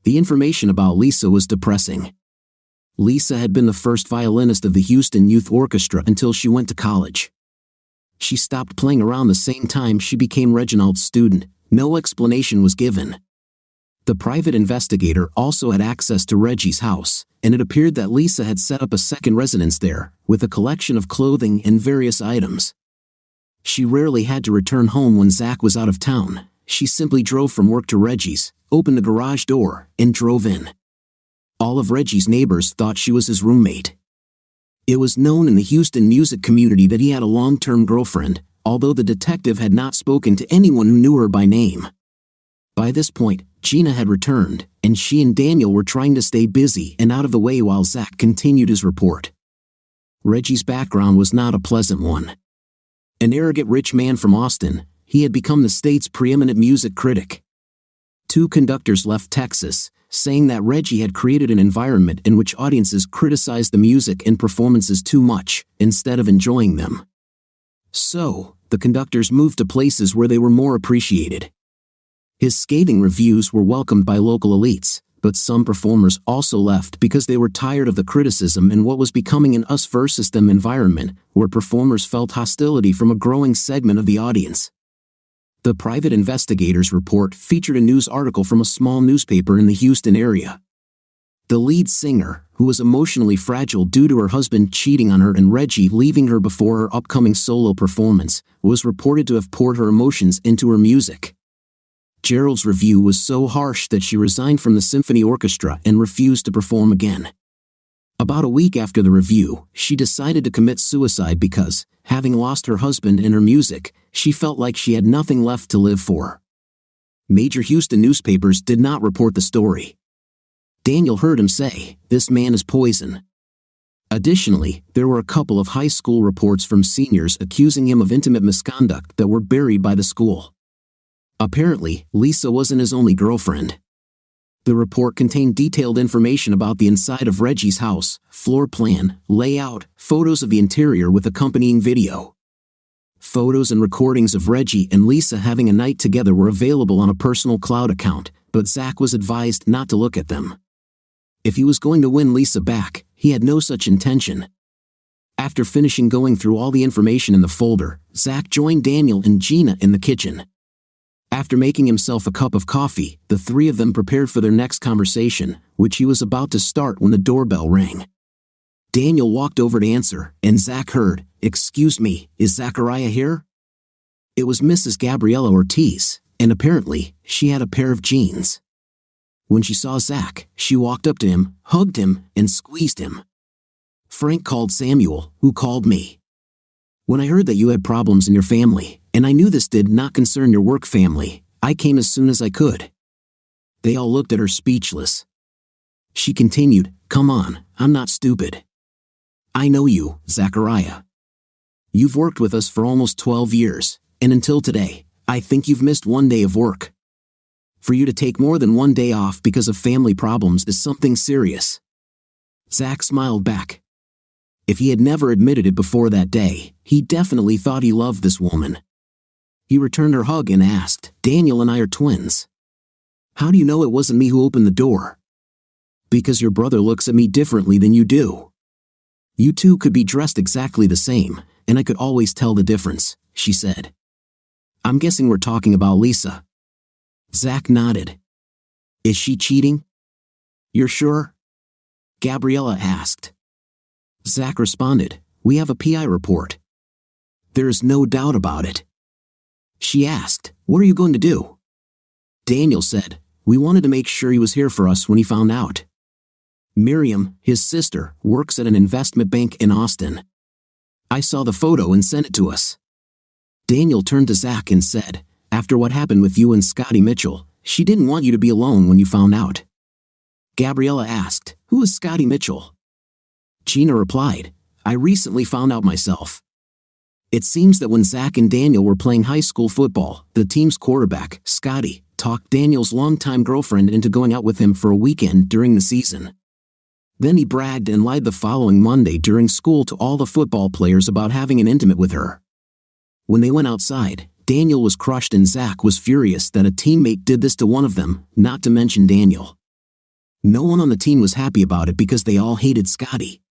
The information about Lisa was depressing. Lisa had been the first violinist of the Houston Youth Orchestra until she went to college. She stopped playing around the same time she became Reginald's student. No explanation was given. The private investigator also had access to Reggie's house, and it appeared that Lisa had set up a second residence there, with a collection of clothing and various items. She rarely had to return home when Zach was out of town. She simply drove from work to Reggie's, opened the garage door, and drove in. All of Reggie's neighbors thought she was his roommate. It was known in the Houston music community that he had a long-term girlfriend, although the detective had not spoken to anyone who knew her by name. By this point, Gina had returned, and she and Daniel were trying to stay busy and out of the way while Zach continued his report. Reggie's background was not a pleasant one. An arrogant rich man from Austin, he had become the state's preeminent music critic. 2 conductors left Texas, saying that Reggie had created an environment in which audiences criticized the music and performances too much, instead of enjoying them. So, the conductors moved to places where they were more appreciated. His scathing reviews were welcomed by local elites, but some performers also left because they were tired of the criticism in what was becoming an us versus them environment, where performers felt hostility from a growing segment of the audience. The private investigator's report featured a news article from a small newspaper in the Houston area. The lead singer, who was emotionally fragile due to her husband cheating on her and Reggie leaving her before her upcoming solo performance, was reported to have poured her emotions into her music. Gerald's review was so harsh that she resigned from the symphony orchestra and refused to perform again. About a week after the review, she decided to commit suicide because, having lost her husband and her music, she felt like she had nothing left to live for. Major Houston newspapers did not report the story. Daniel heard him say, "This man is poison." Additionally, there were a couple of high school reports from seniors accusing him of intimate misconduct that were buried by the school. Apparently, Lisa wasn't his only girlfriend. The report contained detailed information about the inside of Reggie's house, floor plan, layout, photos of the interior with accompanying video. Photos and recordings of Reggie and Lisa having a night together were available on a personal cloud account, but Zach was advised not to look at them. If he was going to win Lisa back, he had no such intention. After finishing going through all the information in the folder, Zach joined Daniel and Gina in the kitchen. After making himself a cup of coffee, the 3 of them prepared for their next conversation, which he was about to start when the doorbell rang. Daniel walked over to answer, and Zach heard, "Excuse me, is Zachariah here?" It was Mrs. Gabriella Ortiz, and apparently, she had a pair of jeans. When she saw Zach, she walked up to him, hugged him, and squeezed him. Frank called Samuel, who called me. When I heard that you had problems in your family, and I knew this did not concern your work family, I came as soon as I could. They all looked at her speechless. She continued, "Come on, I'm not stupid. I know you, Zachariah. You've worked with us for almost 12 years, and until today, I think you've missed one day of work. For you to take more than one day off because of family problems is something serious." Zach smiled back. If he had never admitted it before that day, he definitely thought he loved this woman. He returned her hug and asked, "Daniel and I are twins. How do you know it wasn't me who opened the door?" "Because your brother looks at me differently than you do. You two could be dressed exactly the same, and I could always tell the difference," she said. "I'm guessing we're talking about Lisa." Zach nodded. "Is she cheating?" "You're sure?" Gabriella asked. Zach responded, "We have a PI report." "There is no doubt about it." She asked, "What are you going to do?" Daniel said, "We wanted to make sure he was here for us when he found out. Miriam, his sister, works at an investment bank in Austin. I saw the photo and sent it to us." Daniel turned to Zach and said, "After what happened with you and Scotty Mitchell, she didn't want you to be alone when you found out." Gabriella asked, "Who is Scotty Mitchell?" Gina replied, "I recently found out myself. It seems that when Zach and Daniel were playing high school football, the team's quarterback, Scotty, talked Daniel's longtime girlfriend into going out with him for a weekend during the season. Then he bragged and lied the following Monday during school to all the football players about having an intimate with her. When they went outside, Daniel was crushed and Zach was furious that a teammate did this to one of them, not to mention Daniel. No one on the team was happy about it because they all hated Scotty.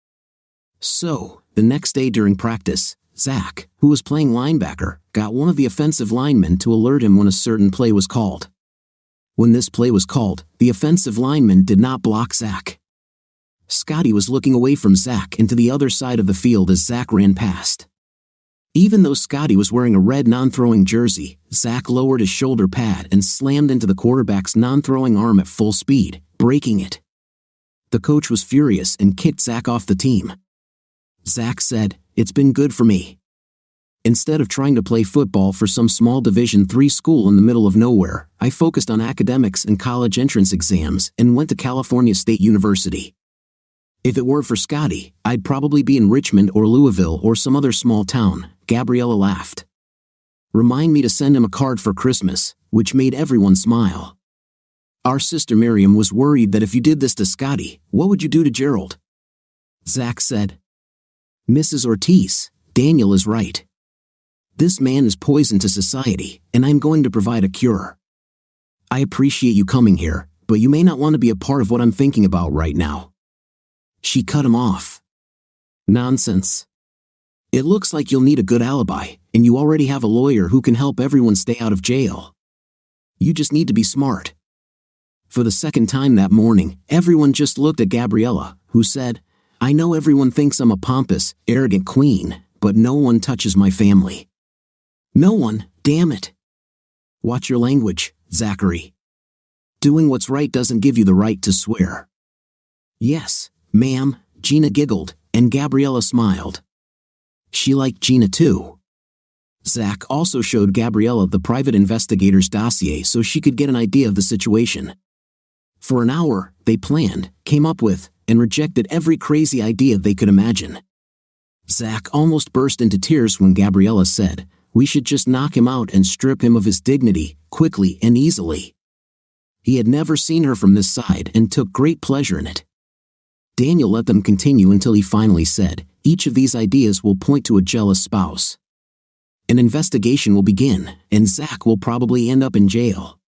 So, the next day during practice, Zach, who was playing linebacker, got one of the offensive linemen to alert him when a certain play was called. When this play was called, the offensive lineman did not block Zach. Scotty was looking away from Zach and to the other side of the field as Zach ran past. Even though Scotty was wearing a red non-throwing jersey, Zach lowered his shoulder pad and slammed into the quarterback's non-throwing arm at full speed, breaking it. The coach was furious and kicked Zach off the team. Zach said, "It's been good for me. Instead of trying to play football for some small Division III school in the middle of nowhere, I focused on academics and college entrance exams and went to California State University. If it weren't for Scotty, I'd probably be in Richmond or Louisville or some other small town," Gabriella laughed. "Remind me to send him a card for Christmas," which made everyone smile. "Our sister Miriam was worried that if you did this to Scotty, what would you do to Gerald?" Zach said, "Mrs. Ortiz, Daniel is right. This man is poison to society, and I'm going to provide a cure. I appreciate you coming here, but you may not want to be a part of what I'm thinking about right now." She cut him off. "Nonsense. It looks like you'll need a good alibi, and you already have a lawyer who can help everyone stay out of jail. You just need to be smart." For the second time that morning, everyone just looked at Gabriella, who said, "I know everyone thinks I'm a pompous, arrogant queen, but no one touches my family. No one, damn it. Watch your language, Zachary. Doing what's right doesn't give you the right to swear." "Yes, ma'am," Gina giggled, and Gabriella smiled. She liked Gina too. Zach also showed Gabriella the private investigator's dossier so she could get an idea of the situation. For an hour, they planned, came up with, and rejected every crazy idea they could imagine. Zach almost burst into tears when Gabriella said, "We should just knock him out and strip him of his dignity, quickly and easily." He had never seen her from this side and took great pleasure in it. Daniel let them continue until he finally said, "Each of these ideas will point to a jealous spouse. An investigation will begin, and Zach will probably end up in jail.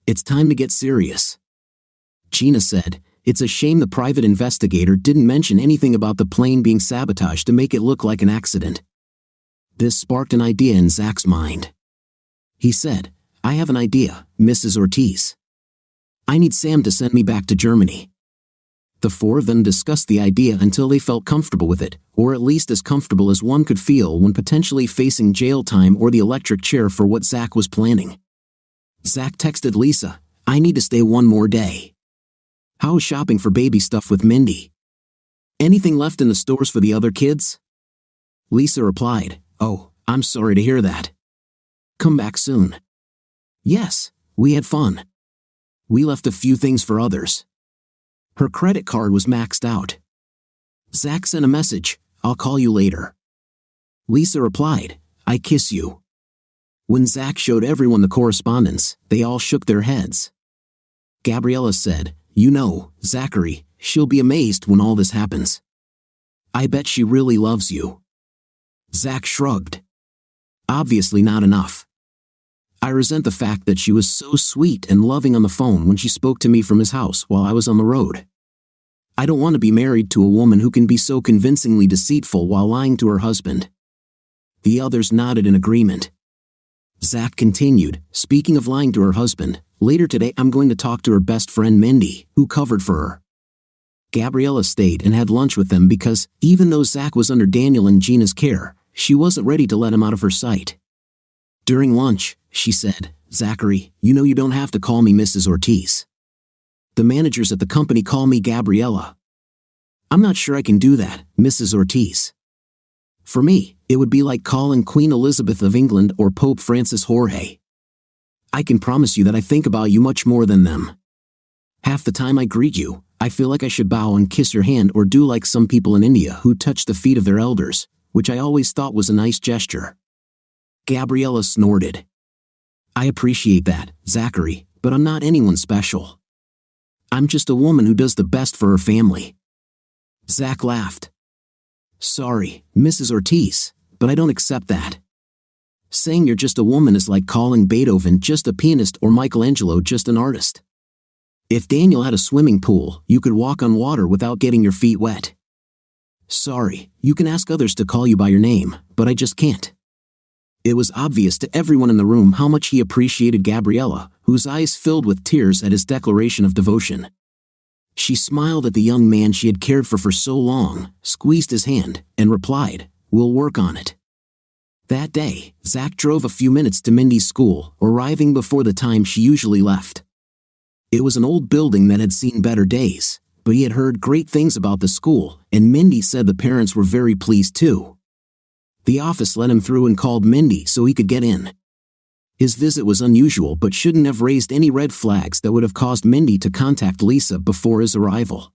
It's time to get serious." Gina said, "It's a shame the private investigator didn't mention anything about the plane being sabotaged to make it look like an accident." This sparked an idea in Zach's mind. He said, "I have an idea, Mrs. Ortiz. I need Sam to send me back to Germany." The four of them discussed the idea until they felt comfortable with it, or at least as comfortable as one could feel when potentially facing jail time or the electric chair for what Zach was planning. Zach texted Lisa, "I need to stay one more day. How is shopping for baby stuff with Mindy? Anything left in the stores for the other kids? Lisa replied, Oh, I'm sorry to hear that. Come back soon. Yes, we had fun. We left a few things for others. Her credit card was maxed out. Zach sent a message, I'll call you later. Lisa replied, I kiss you. When Zach showed everyone the correspondence, they all shook their heads. Gabriella said, You know, Zachary, she'll be amazed when all this happens. I bet she really loves you. Zach shrugged. Obviously not enough. I resent the fact that she was so sweet and loving on the phone when she spoke to me from his house while I was on the road. I don't want to be married to a woman who can be so convincingly deceitful while lying to her husband. The others nodded in agreement. Zach continued, Speaking of lying to her husband, later today I'm going to talk to her best friend Mindy, who covered for her. Gabriella stayed and had lunch with them because, even though Zach was under Daniel and Gina's care, she wasn't ready to let him out of her sight. During lunch, she said, Zachary, you know you don't have to call me Mrs. Ortiz. The managers at the company call me Gabriella. I'm not sure I can do that, Mrs. Ortiz. For me, it would be like calling Queen Elizabeth of England or Pope Francis Jorge. I can promise you that I think about you much more than them. Half the time I greet you, I feel like I should bow and kiss your hand or do like some people in India who touch the feet of their elders, which I always thought was a nice gesture. Gabriella snorted. I appreciate that, Zachary, but I'm not anyone special. I'm just a woman who does the best for her family. Zach laughed. Sorry, Mrs. Ortiz, but I don't accept that. Saying you're just a woman is like calling Beethoven just a pianist or Michelangelo just an artist. If Daniel had a swimming pool, you could walk on water without getting your feet wet. Sorry, you can ask others to call you by your name, but I just can't. It was obvious to everyone in the room how much he appreciated Gabriella, whose eyes filled with tears at his declaration of devotion. She smiled at the young man she had cared for so long, squeezed his hand, and replied, We'll work on it. That day, Zach drove a few minutes to Mindy's school, arriving before the time she usually left. It was an old building that had seen better days, but he had heard great things about the school, and Mindy said the parents were very pleased too. The office let him through and called Mindy so he could get in. His visit was unusual but shouldn't have raised any red flags that would have caused Mindy to contact Lisa before his arrival.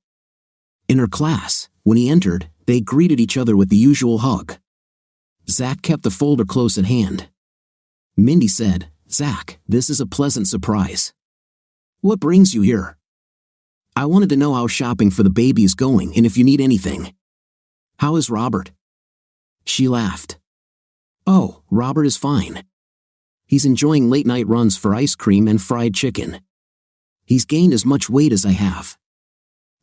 In her class, when he entered, they greeted each other with the usual hug. Zach kept the folder close at hand. Mindy said, Zach, this is a pleasant surprise. What brings you here? I wanted to know how shopping for the baby is going and if you need anything. How is Robert? She laughed. Oh, Robert is fine. He's enjoying late-night runs for ice cream and fried chicken. He's gained as much weight as I have.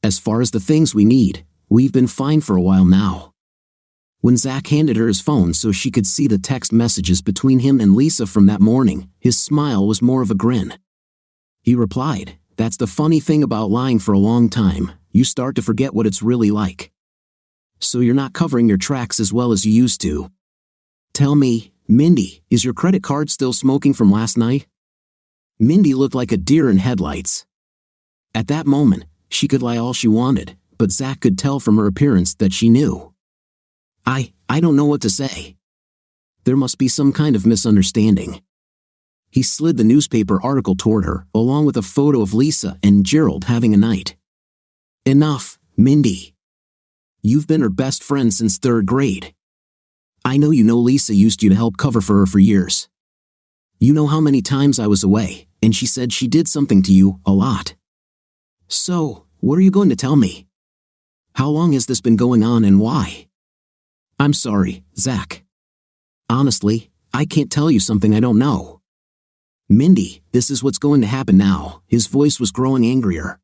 As far as the things we need, we've been fine for a while now. When Zach handed her his phone so she could see the text messages between him and Lisa from that morning, his smile was more of a grin. He replied, That's the funny thing about lying for a long time, you start to forget what it's really like. So you're not covering your tracks as well as you used to. Tell me, Mindy, is your credit card still smoking from last night? Mindy looked like a deer in headlights. At that moment, she could lie all she wanted, but Zach could tell from her appearance that she knew. I don't know what to say. There must be some kind of misunderstanding. He slid the newspaper article toward her, along with a photo of Lisa and Gerald having a night. Enough, Mindy. You've been her best friend since 3rd grade. I know you know Lisa used you to help cover for her for years. You know how many times I was away, and she said she did something to you, a lot. So, what are you going to tell me? How long has this been going on and why? I'm sorry, Zach. Honestly, I can't tell you something I don't know. Mindy, this is what's going to happen now. His voice was growing angrier.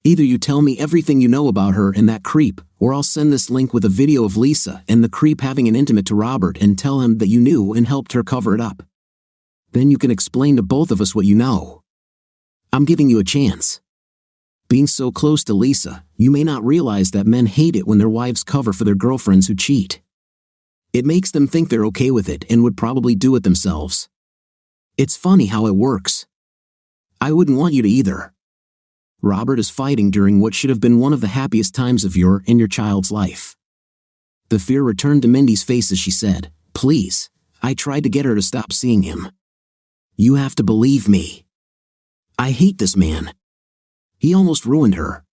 Either you tell me everything you know about her and that creep, or I'll send this link with a video of Lisa and the creep having an intimate to Robert and tell him that you knew and helped her cover it up. Then you can explain to both of us what you know. I'm giving you a chance. Being so close to Lisa, you may not realize that men hate it when their wives cover for their girlfriends who cheat. It makes them think they're okay with it and would probably do it themselves. It's funny how it works. I wouldn't want you to either. Robert is fighting during what should have been one of the happiest times of your and your child's life. The fear returned to Mindy's face as she said, "Please, I tried to get her to stop seeing him. You have to believe me. I hate this man. He almost ruined her.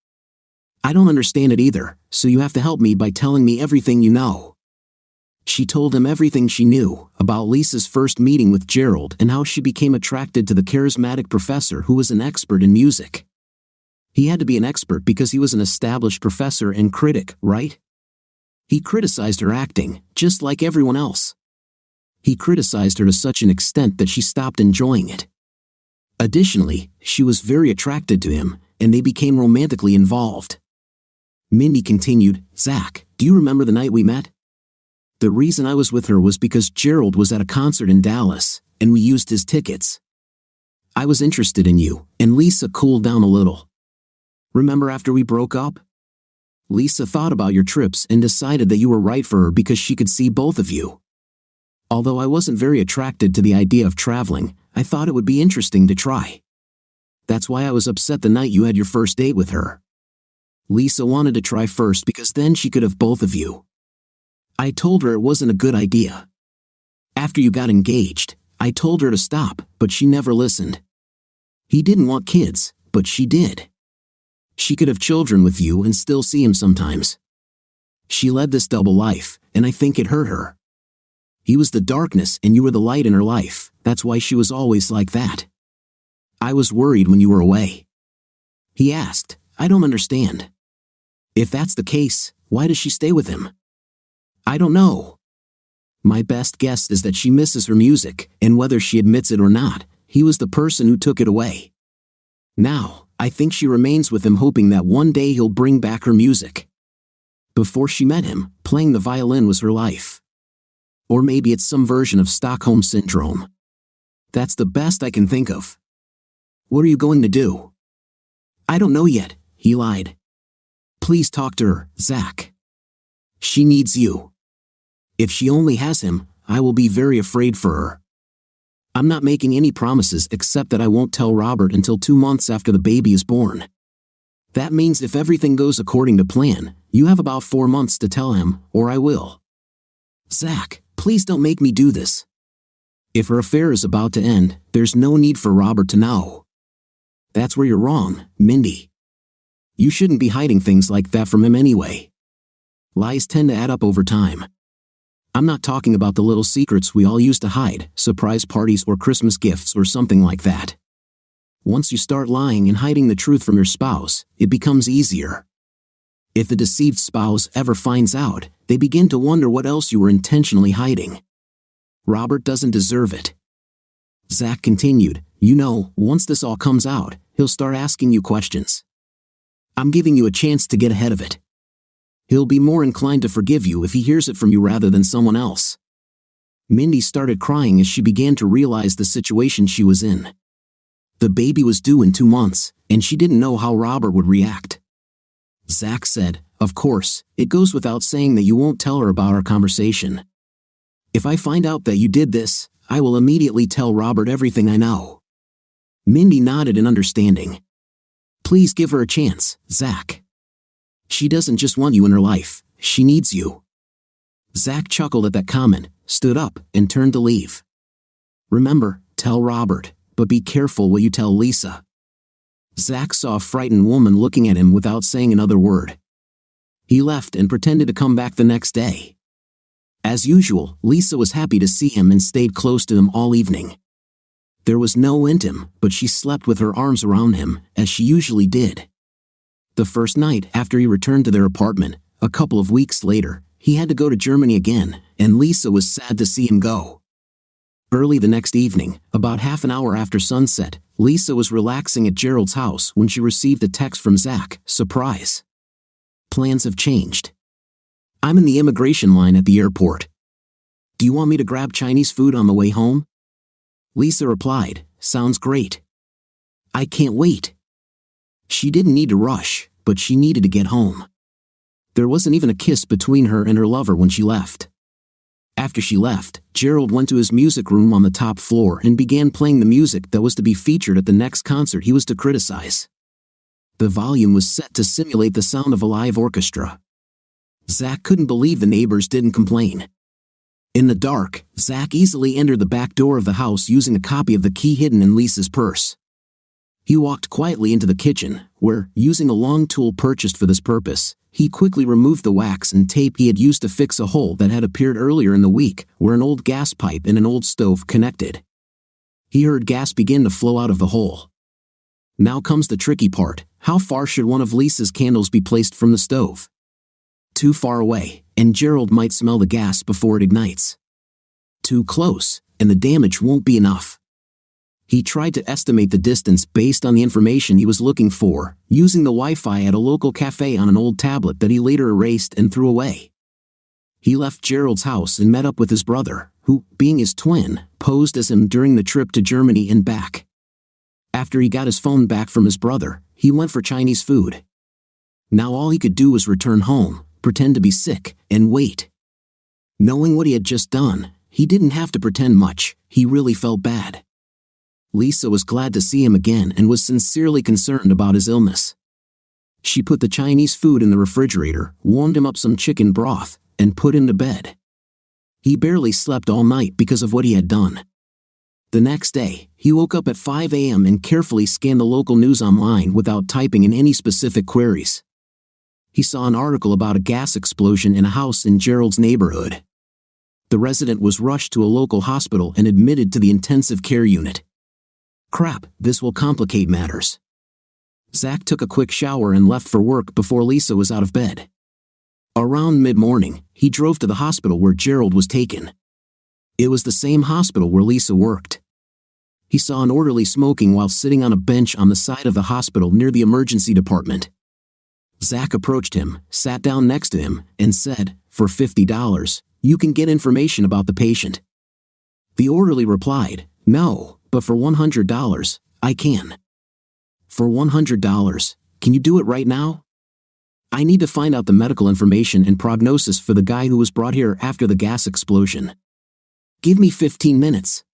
I don't understand it either, so you have to help me by telling me everything you know." She told him everything she knew about Lisa's first meeting with Gerald and how she became attracted to the charismatic professor who was an expert in music. He had to be an expert because he was an established professor and critic, right? He criticized her acting, just like everyone else. He criticized her to such an extent that she stopped enjoying it. Additionally, she was very attracted to him, and they became romantically involved. Mindy continued, "Zach, do you remember the night we met? The reason I was with her was because Gerald was at a concert in Dallas, and we used his tickets. I was interested in you, and Lisa cooled down a little. Remember after we broke up? Lisa thought about your trips and decided that you were right for her because she could see both of you. Although I wasn't very attracted to the idea of traveling, I thought it would be interesting to try. That's why I was upset the night you had your first date with her. Lisa wanted to try first because then she could have both of you. I told her it wasn't a good idea. After you got engaged, I told her to stop, but she never listened. He didn't want kids, but she did. She could have children with you and still see him sometimes. She led this double life, and I think it hurt her. He was the darkness and you were the light in her life, that's why she was always like that. I was worried when you were away." He asked, "I don't understand. If that's the case, why does she stay with him?" "I don't know. My best guess is that she misses her music, and whether she admits it or not, he was the person who took it away. Now, I think she remains with him hoping that one day he'll bring back her music. Before she met him, playing the violin was her life. Or maybe it's some version of Stockholm Syndrome. That's the best I can think of. What are you going to do?" "I don't know yet," he lied. "Please talk to her, Zach. She needs you. If she only has him, I will be very afraid for her. I'm not making any promises except that I won't tell Robert until 2 months after the baby is born. That means if everything goes according to plan, you have about 4 months to tell him, or I will. Zach, please don't make me do this. If her affair is about to end, there's no need for Robert to know." "That's where you're wrong, Mindy. You shouldn't be hiding things like that from him anyway. Lies tend to add up over time. I'm not talking about the little secrets we all used to hide, surprise parties or Christmas gifts or something like that. Once you start lying and hiding the truth from your spouse, it becomes easier. If the deceived spouse ever finds out, they begin to wonder what else you were intentionally hiding. Robert doesn't deserve it." Zach continued, "You know, once this all comes out, he'll start asking you questions. I'm giving you a chance to get ahead of it. He'll be more inclined to forgive you if he hears it from you rather than someone else." Mindy started crying as she began to realize the situation she was in. The baby was due in 2 months, and she didn't know how Robert would react. Zach said, "Of course, it goes without saying that you won't tell her about our conversation. If I find out that you did this, I will immediately tell Robert everything I know." Mindy nodded in understanding. "Please give her a chance, Zach. She doesn't just want you in her life, she needs you." Zach chuckled at that comment, stood up, and turned to leave. "Remember, tell Robert, but be careful what you tell Lisa." Zach saw a frightened woman looking at him without saying another word. He left and pretended to come back the next day. As usual, Lisa was happy to see him and stayed close to him all evening. There was no intim, but she slept with her arms around him, as she usually did. The first night after he returned to their apartment, a couple of weeks later, he had to go to Germany again, and Lisa was sad to see him go. Early the next evening, about half an hour after sunset, Lisa was relaxing at Gerald's house when she received a text from Zach, "Surprise. Plans have changed. I'm in the immigration line at the airport. Do you want me to grab Chinese food on the way home?" Lisa replied, "Sounds great. I can't wait." She didn't need to rush, but she needed to get home. There wasn't even a kiss between her and her lover when she left. After she left, Gerald went to his music room on the top floor and began playing the music that was to be featured at the next concert he was to criticize. The volume was set to simulate the sound of a live orchestra. Zach couldn't believe the neighbors didn't complain. In the dark, Zach easily entered the back door of the house using a copy of the key hidden in Lisa's purse. He walked quietly into the kitchen, where, using a long tool purchased for this purpose, he quickly removed the wax and tape he had used to fix a hole that had appeared earlier in the week, where an old gas pipe and an old stove connected. He heard gas begin to flow out of the hole. Now comes the tricky part: how far should one of Lisa's candles be placed from the stove? Too far away, and Gerald might smell the gas before it ignites. Too close, and the damage won't be enough. He tried to estimate the distance based on the information he was looking for, using the Wi-Fi at a local cafe on an old tablet that he later erased and threw away. He left Gerald's house and met up with his brother, who, being his twin, posed as him during the trip to Germany and back. After he got his phone back from his brother, he went for Chinese food. Now all he could do was return home, pretend to be sick, and wait. Knowing what he had just done, he didn't have to pretend much. He really felt bad. Lisa was glad to see him again and was sincerely concerned about his illness. She put the Chinese food in the refrigerator, warmed him up some chicken broth, and put him to bed. He barely slept all night because of what he had done. The next day, he woke up at 5 a.m. and carefully scanned the local news online without typing in any specific queries. He saw an article about a gas explosion in a house in Gerald's neighborhood. The resident was rushed to a local hospital and admitted to the intensive care unit. Crap, this will complicate matters. Zach took a quick shower and left for work before Lisa was out of bed. Around mid-morning, he drove to the hospital where Gerald was taken. It was the same hospital where Lisa worked. He saw an orderly smoking while sitting on a bench on the side of the hospital near the emergency department. Zach approached him, sat down next to him, and said, "For $50, you can get information about the patient." The orderly replied, "No, but for $100, I can." "For $100, can you do it right now? I need to find out the medical information and prognosis for the guy who was brought here after the gas explosion. Give me 15 minutes.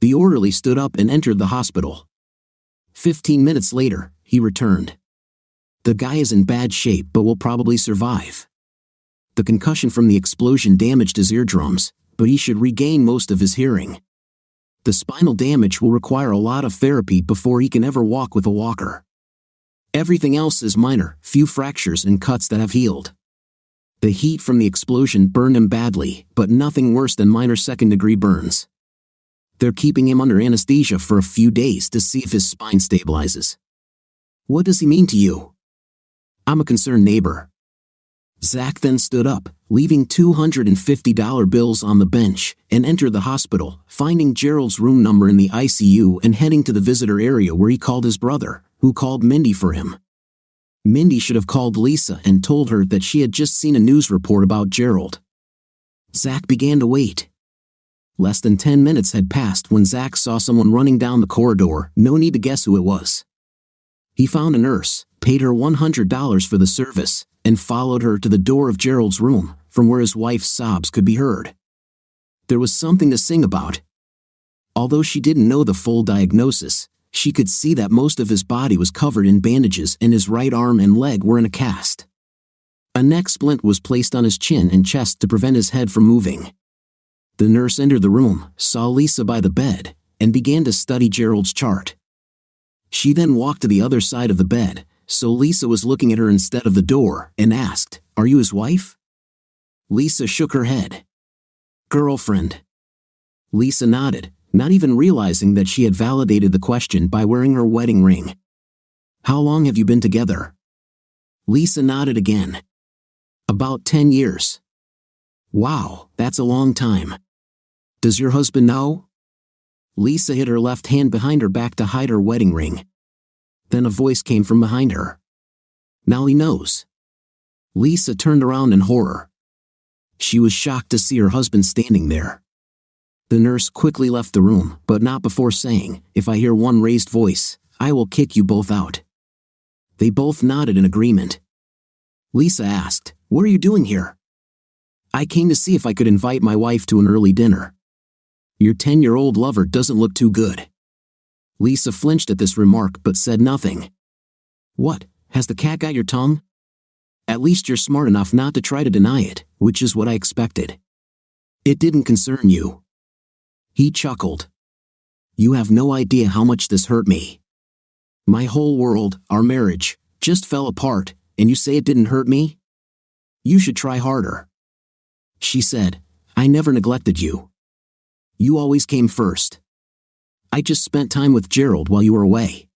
The orderly stood up and entered the hospital. 15 minutes later, he returned. "The guy is in bad shape but will probably survive. The concussion from the explosion damaged his eardrums, but he should regain most of his hearing. The spinal damage will require a lot of therapy before he can ever walk with a walker. Everything else is minor, few fractures and cuts that have healed. The heat from the explosion burned him badly, but nothing worse than minor second-degree burns. They're keeping him under anesthesia for a few days to see if his spine stabilizes. What does he mean to you?" "I'm a concerned neighbor." Zach then stood up, leaving $250 bills on the bench, and entered the hospital, finding Gerald's room number in the ICU and heading to the visitor area where he called his brother, who called Mindy for him. Mindy should have called Lisa and told her that she had just seen a news report about Gerald. Zach began to wait. Less than 10 minutes had passed when Zach saw someone running down the corridor. No need to guess who it was. He found a nurse, paid her $100 for the service, and followed her to the door of Gerald's room, from where his wife's sobs could be heard. There was something to sing about. Although she didn't know the full diagnosis, she could see that most of his body was covered in bandages and his right arm and leg were in a cast. A neck splint was placed on his chin and chest to prevent his head from moving. The nurse entered the room, saw Lisa by the bed, and began to study Gerald's chart. She then walked to the other side of the bed, so Lisa was looking at her instead of the door, and asked, "Are you his wife?" Lisa shook her head. "Girlfriend." Lisa nodded, not even realizing that she had validated the question by wearing her wedding ring. "How long have you been together?" Lisa nodded again. "About 10 years. "Wow, that's a long time. Does your husband know?" Lisa hid her left hand behind her back to hide her wedding ring. Then a voice came from behind her. "Now he knows." Lisa turned around in horror. She was shocked to see her husband standing there. The nurse quickly left the room, but not before saying, "If I hear one raised voice, I will kick you both out." They both nodded in agreement. Lisa asked, "What are you doing here?" "I came to see if I could invite my wife to an early dinner. Your 10-year-old lover doesn't look too good." Lisa flinched at this remark but said nothing. What, has the cat got your tongue? At least you're smart enough not to try to deny it, which is what I expected. It didn't concern you. He chuckled. You have no idea how much this hurt me. My whole world, our marriage, just fell apart, and you say it didn't hurt me? You should try harder. She said, I never neglected you. You always came first. I just spent time with Gerald while you were away.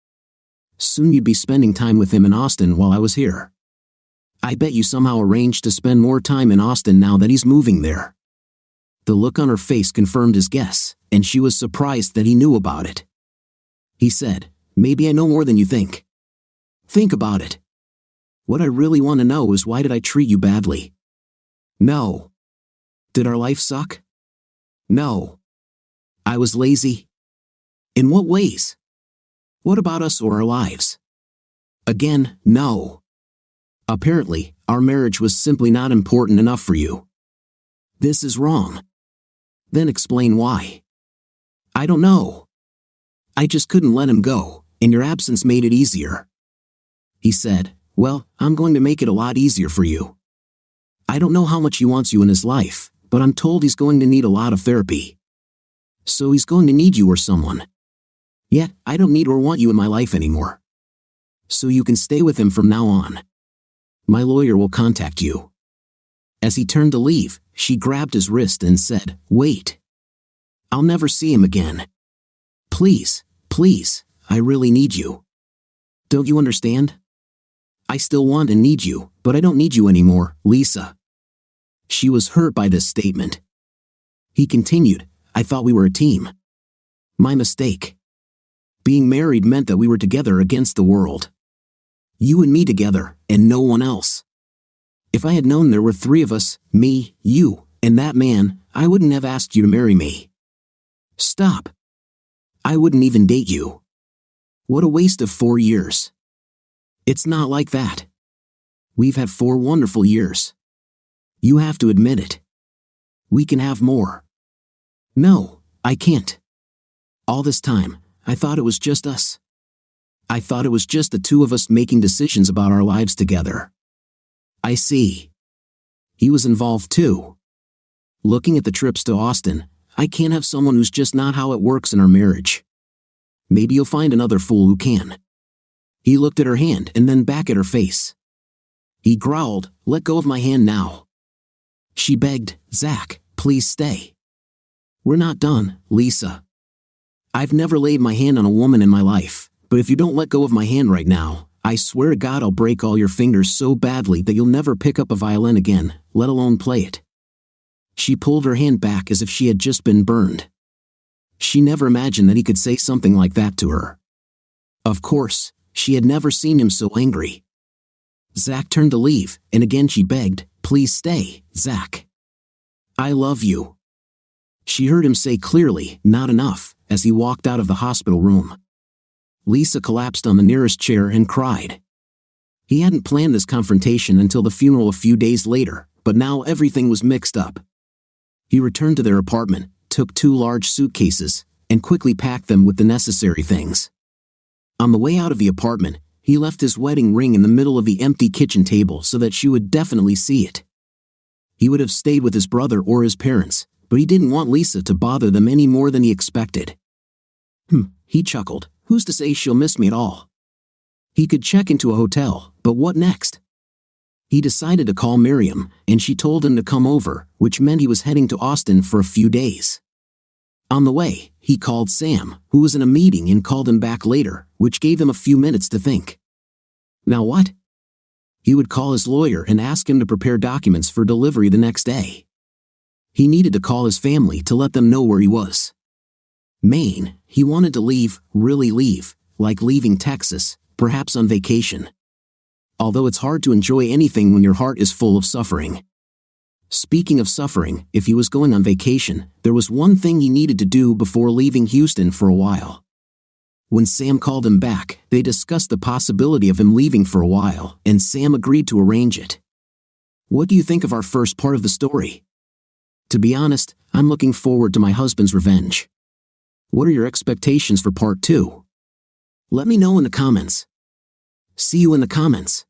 Soon you'd be spending time with him in Austin while I was here. I bet you somehow arranged to spend more time in Austin now that he's moving there. The look on her face confirmed his guess, and she was surprised that he knew about it. He said, maybe I know more than you think. Think about it. What I really want to know is why did I treat you badly? No. Did our life suck? No. I was lazy? In what ways? What about us or our lives? Again, no. Apparently, our marriage was simply not important enough for you. This is wrong. Then explain why. I don't know. I just couldn't let him go, and your absence made it easier. He said, well, I'm going to make it a lot easier for you. I don't know how much he wants you in his life, but I'm told he's going to need a lot of therapy. So he's going to need you or someone. Yet, I don't need or want you in my life anymore. So you can stay with him from now on. My lawyer will contact you. As he turned to leave, she grabbed his wrist and said, wait. I'll never see him again. Please, please, I really need you. Don't you understand? I still want and need you, but I don't need you anymore, Lisa. She was hurt by this statement. He continued, I thought we were a team. My mistake. Being married meant that we were together against the world. You and me together, and no one else. If I had known there were three of us, me, you, and that man, I wouldn't have asked you to marry me. Stop. I wouldn't even date you. What a waste of 4 years. It's not like that. We've had 4 wonderful years. You have to admit it. We can have more. No, I can't. All this time, I thought it was just us. I thought it was just the two of us making decisions about our lives together. I see. He was involved too. Looking at the trips to Austin, I can't have someone who's just not how it works in our marriage. Maybe you'll find another fool who can. He looked at her hand and then back at her face. He growled, let go of my hand now. She begged, Zach, please stay. We're not done, Lisa. I've never laid my hand on a woman in my life, but if you don't let go of my hand right now, I swear to God I'll break all your fingers so badly that you'll never pick up a violin again, let alone play it. She pulled her hand back as if she had just been burned. She never imagined that he could say something like that to her. Of course, she had never seen him so angry. Zach turned to leave, and again she begged, please stay, Zach. I love you. She heard him say clearly, not enough, as he walked out of the hospital room. Lisa collapsed on the nearest chair and cried. He hadn't planned this confrontation until the funeral a few days later, but now everything was mixed up. He returned to their apartment, took 2 large suitcases, and quickly packed them with the necessary things. On the way out of the apartment, he left his wedding ring in the middle of the empty kitchen table so that she would definitely see it. He would have stayed with his brother or his parents, but he didn't want Lisa to bother them any more than he expected. He chuckled, who's to say she'll miss me at all? He could check into a hotel, but what next? He decided to call Miriam, and she told him to come over, which meant he was heading to Austin for a few days. On the way, he called Sam, who was in a meeting, and called him back later, which gave him a few minutes to think. Now what? He would call his lawyer and ask him to prepare documents for delivery the next day. He needed to call his family to let them know where he was. Maine, he wanted to leave, really leave, like leaving Texas, perhaps on vacation. Although it's hard to enjoy anything when your heart is full of suffering. Speaking of suffering, if he was going on vacation, there was one thing he needed to do before leaving Houston for a while. When Sam called him back, they discussed the possibility of him leaving for a while, and Sam agreed to arrange it. What do you think of our first part of the story? To be honest, I'm looking forward to my husband's revenge. What are your expectations for part 2? Let me know in the comments. See you in the comments.